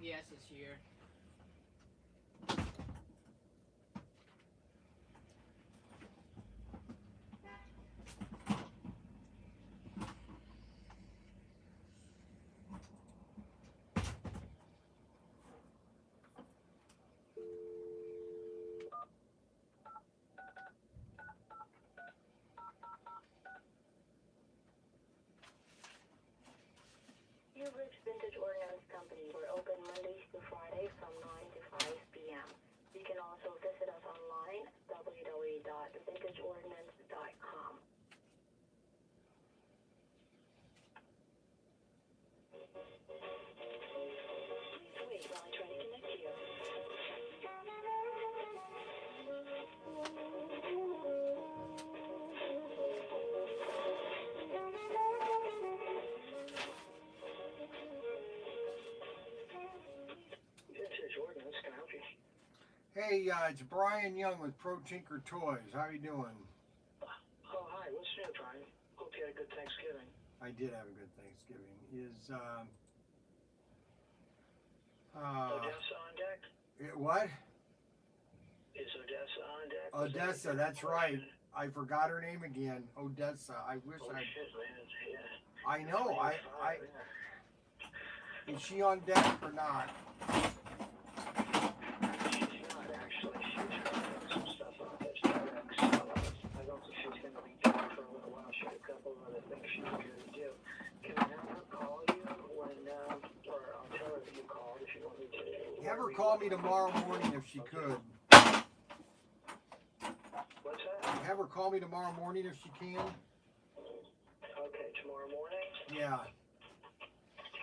UPS is here. You've reached Vintage Ordnance Company. We're open Mondays to Fridays from 9 to 5 p.m. You can also visit us online at www.vintageordnance.com. Please wait while I try to connect you. Vintage Ordnance, can I help you? Hey, it's Brian Young with ProTinkerToys. How you doing? Oh, hi, what's new, Brian? Hope you had a good Thanksgiving. I did have a good Thanksgiving. Is Odessa on deck? what? Is Odessa on deck? Was that Odessa, a that's question? right. I forgot her name again. Odessa. I wish Oh, I. shit, man. Yeah. I know. I. Yeah. Is she on deck or not? She's not, actually. She's running some stuff on this FedEx. I don't think she's going to be doing for a little while. She had a couple of other things she's going to do. Can I have her call you when, or I'll tell her that you called if you want me to. Have her call me tomorrow morning if she could. What's that? Have her call me tomorrow morning if she can. Okay, tomorrow morning? Yeah. All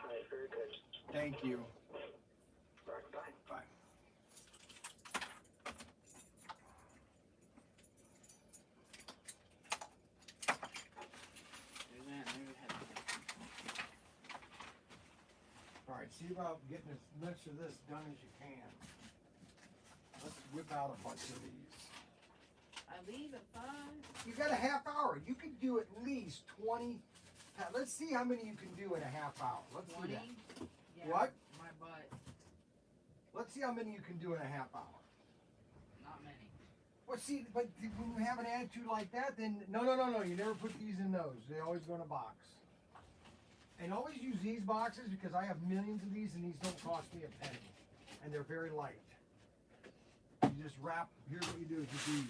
right, very good. Thank you. All right, bye. Bye. There's that. There's a head. All right. See about getting as much of this done as you can. Let's whip out a bunch of these. I leave at 5. You got a half hour. You can do at least 20. Let's see how many you can do in a half hour. Let's 20. see that. Yeah, What? My butt. Let's see how many you can do in a half hour. Not many. Well, see, but when you have an attitude like that, then no. You never put these in those. They always go in a box. And always use these boxes because I have millions of these, and these don't cost me a penny, and they're very light. You just wrap. Here's what you do: is you do.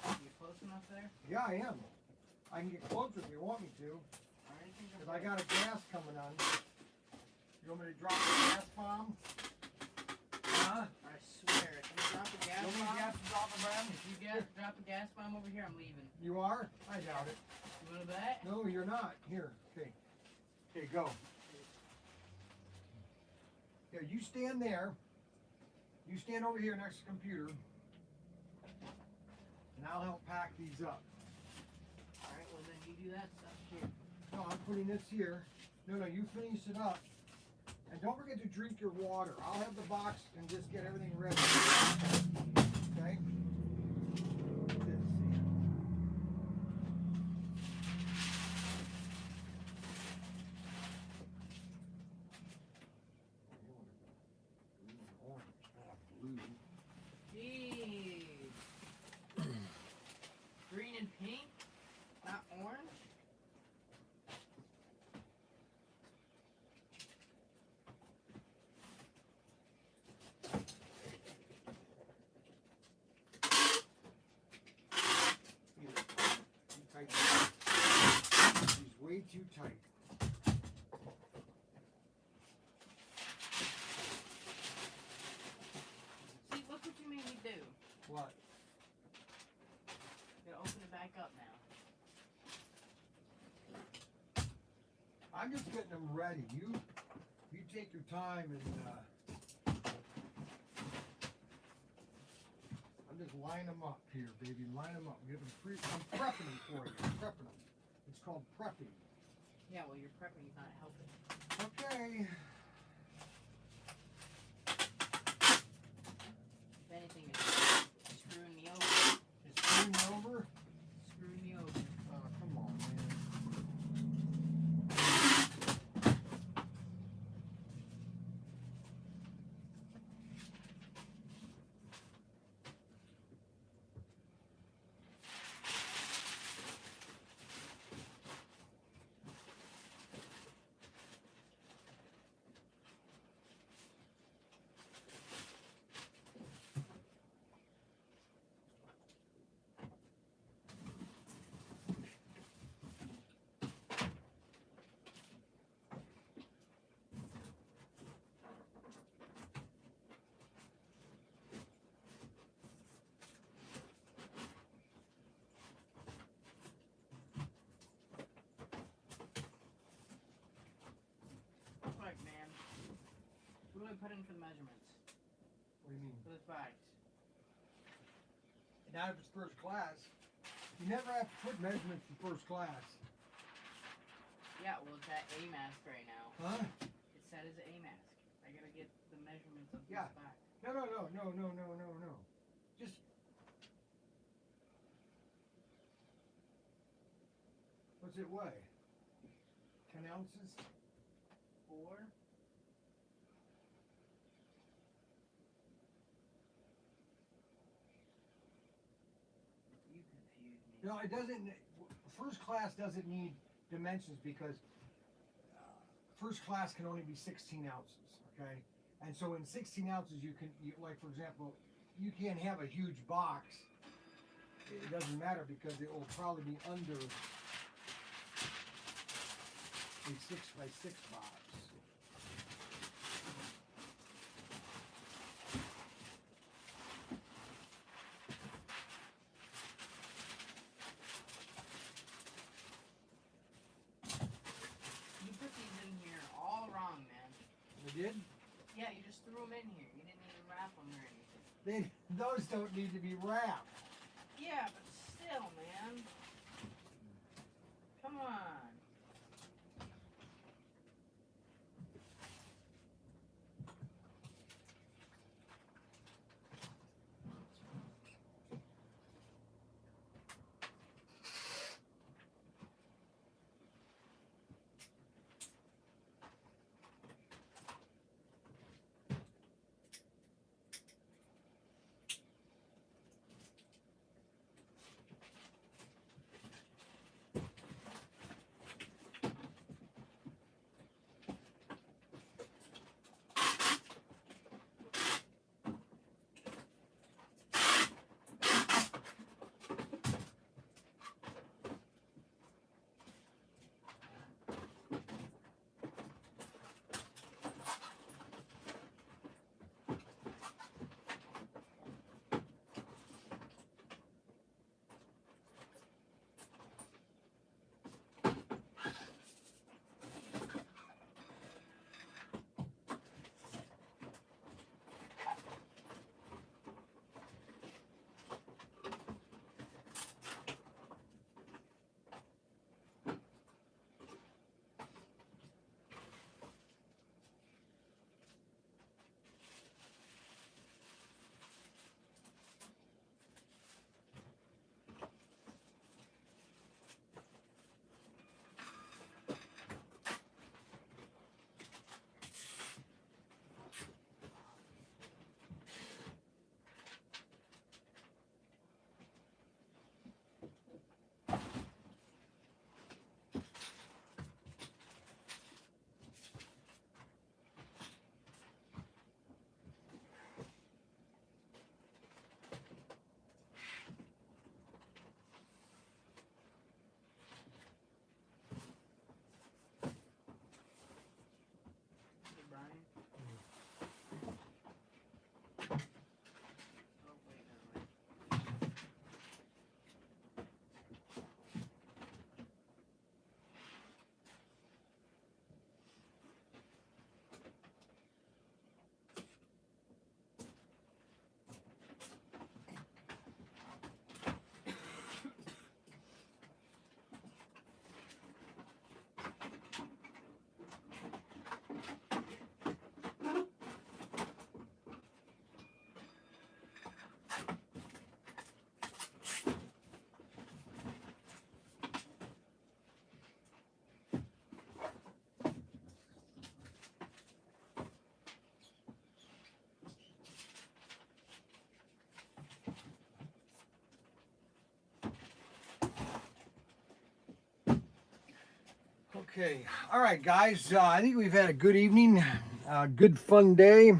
You close enough there? Yeah, I am. I can get closer if you want me to, Or anything? because I got a gas coming on. You want me to drop the gas bomb? Huh? I swear, if you drop a gas You want me to bomb, drop a bomb? if you drop a gas bomb over here, I'm leaving. You are? I doubt it. You want to bet? No, you're not. Here, okay. Okay, go. Here, you stand there. You stand over here next to the computer. And I'll help pack these up. Alright, well then you do that stuff here. No, I'm putting this here. No, you finish it up. And don't forget to drink your water. I'll have the box and just get everything ready. Okay? This. Orange, not blue. Jeez. Green and pink? Not orange? Too tight. She's way too tight. See, look what you made me do. What? Gotta open it back up now. I'm just getting them ready. You take your time and I'm just lining them up here, baby. Line them up. Give them free. I'm prepping them for you. I'm prepping them. It's called prepping. Yeah, well, you're prepping, not helping. Okay. If anything, it's screwing me over. It's screwing you over. Screwing me over. Oh, come on, man. do I put in for the measurements What do you mean? for the bags? Not if it's first class. You never have to put measurements for first class. Yeah, well, it's at A mask right now. Huh? It's set as A mask. I gotta get the measurements of Yeah. this back. No. Just. What's it weigh? 10 ounces? 4. You confused me. No, it doesn't. First class doesn't need dimensions because first class can only be 16 ounces. Okay, and so in 16 ounces you can, like for example, you can't have a huge box. It doesn't matter because it will probably be under a 6x6 box. You put these in here all wrong, man. You did? Yeah, you just threw them in here. You didn't even wrap them or anything. Those don't need to be wrapped. Yeah, but still, man. Come on. Hey, Brian. Oh, wait, never mind. Okay, all right, guys. I think we've had a good evening, good fun day.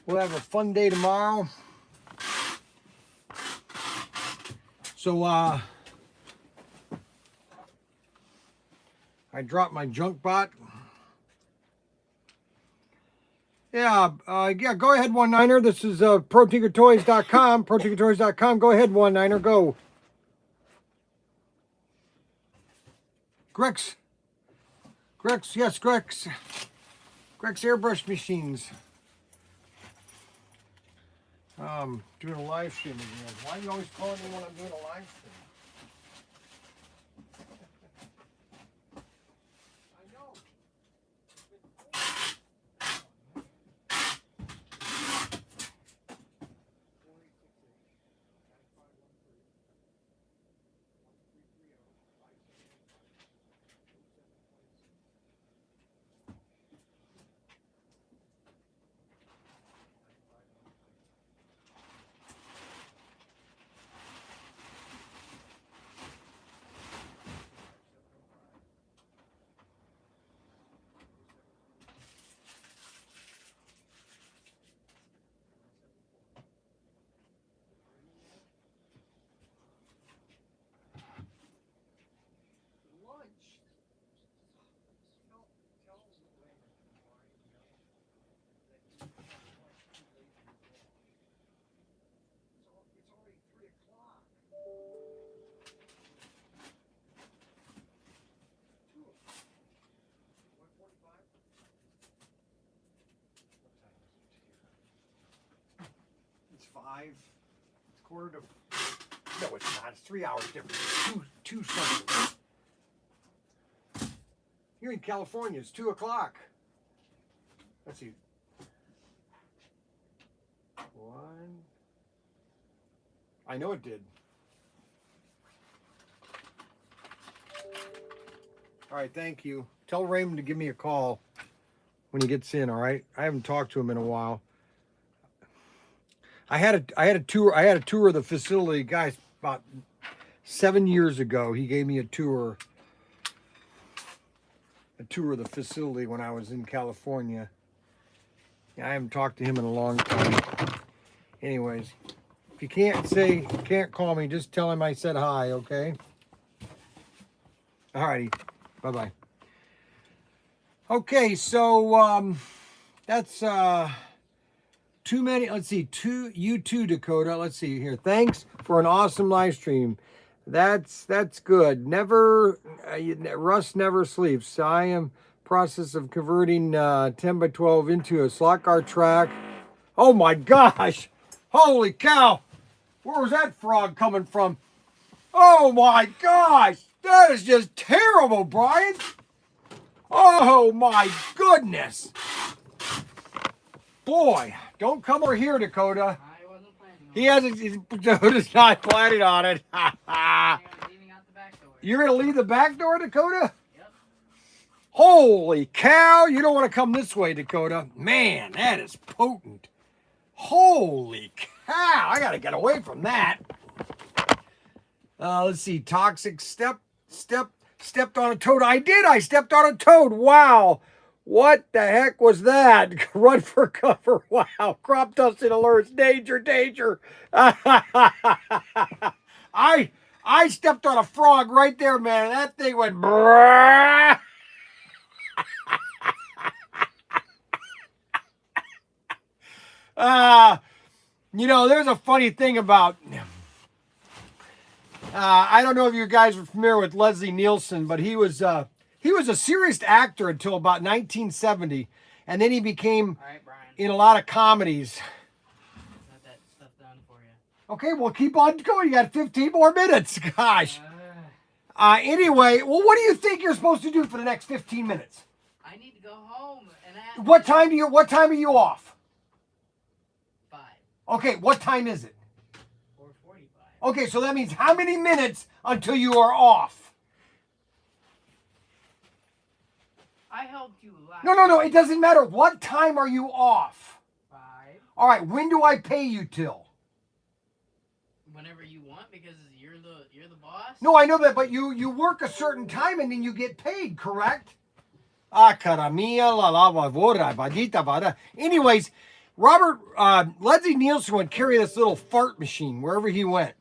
We'll have a fun day tomorrow. So, I dropped my junk bot. Yeah, go ahead, One Niner. This is ProTinkerToys.com. ProTinkerToys.com. Go ahead, One Niner. Go. Grex. Yes, Grex. Greg's Airbrush Machines. Doing a live stream again. Why are you always calling me when I'm doing a live stream? I know. It's 5. It's quarter to. No, it's not. It's 3 hours difference. Two something. Here in California, it's 2 o'clock. Let's see. 1. I know it did. All right, thank you. Tell Raymond to give me a call when he gets in. All right, I haven't talked to him in a while. I had a tour of the facility, guys, about 7 years ago. He gave me a tour of the facility when I was in California. I haven't talked to him in a long time. Anyways, if you can't call me, just tell him I said hi, okay? Alrighty, bye-bye. Okay, so that's too many. Let's see, you too, Dakota. Let's see here. Thanks for an awesome live stream. That's good. Russ never sleeps. I am process of converting 10 by 12 into a slot car track. Oh my gosh! Holy cow! Where was that frog coming from? Oh my gosh! That is just terrible, Brian. Oh my goodness! Boy, don't come over here, Dakota. I wasn't planning on it. Dakota's not planning on it. I'm leaving out the back door. You're gonna leave the back door, Dakota? Yep. Holy cow! You don't want to come this way, Dakota. Man, that is potent. Holy cow! I gotta get away from that. Let's see. Toxic stepped on a toad. I did. I stepped on a toad. Wow. What the heck was that? Run for cover. Wow. Crop dusting alerts. Danger, danger. I stepped on a frog right there, man. That thing went brrrr. There's a funny thing about I don't know if you guys are familiar with Leslie Nielsen, but he was a serious actor until about 1970, and then he became All right, Brian. in a lot of comedies. Got that stuff done for you. Okay, well, keep on going. You got 15 more minutes. Gosh. Anyway, well, what do you think you're supposed to do for the next 15 minutes? I need to go home and What time are you off? 5. Okay, what time is it? 4:45. Okay, so that means how many minutes until you are off? I helped you last. No, it doesn't matter. What time are you off? 5. All right, when do I pay you till? Whenever you want, because you're the boss. No, I know that, but you work a certain time and then you get paid, correct? Anyways, Leslie Nielsen would carry this little fart machine wherever he went.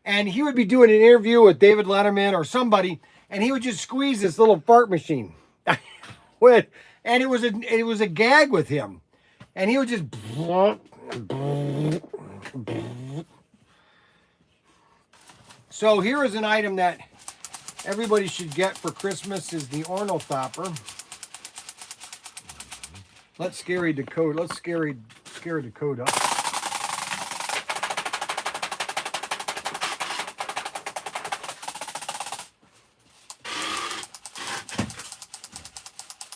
And he would be doing an interview with David Letterman or somebody, and he would just squeeze this little fart machine. And it was a gag with him. And he would just So here is an item that everybody should get for Christmas is the ornithopper. Let Scary decode. Let's Scary decode up.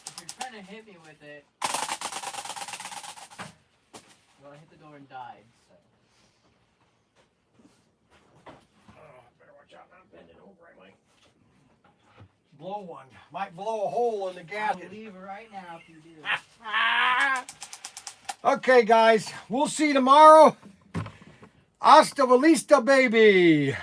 If you're trying to hit me with it, well, I hit the door and died. So. Better watch out, not bending over. I might blow one. Might blow a hole in the I'll gadget. leave right now if you do. Okay, guys, we'll see you tomorrow. Hasta la vista, baby.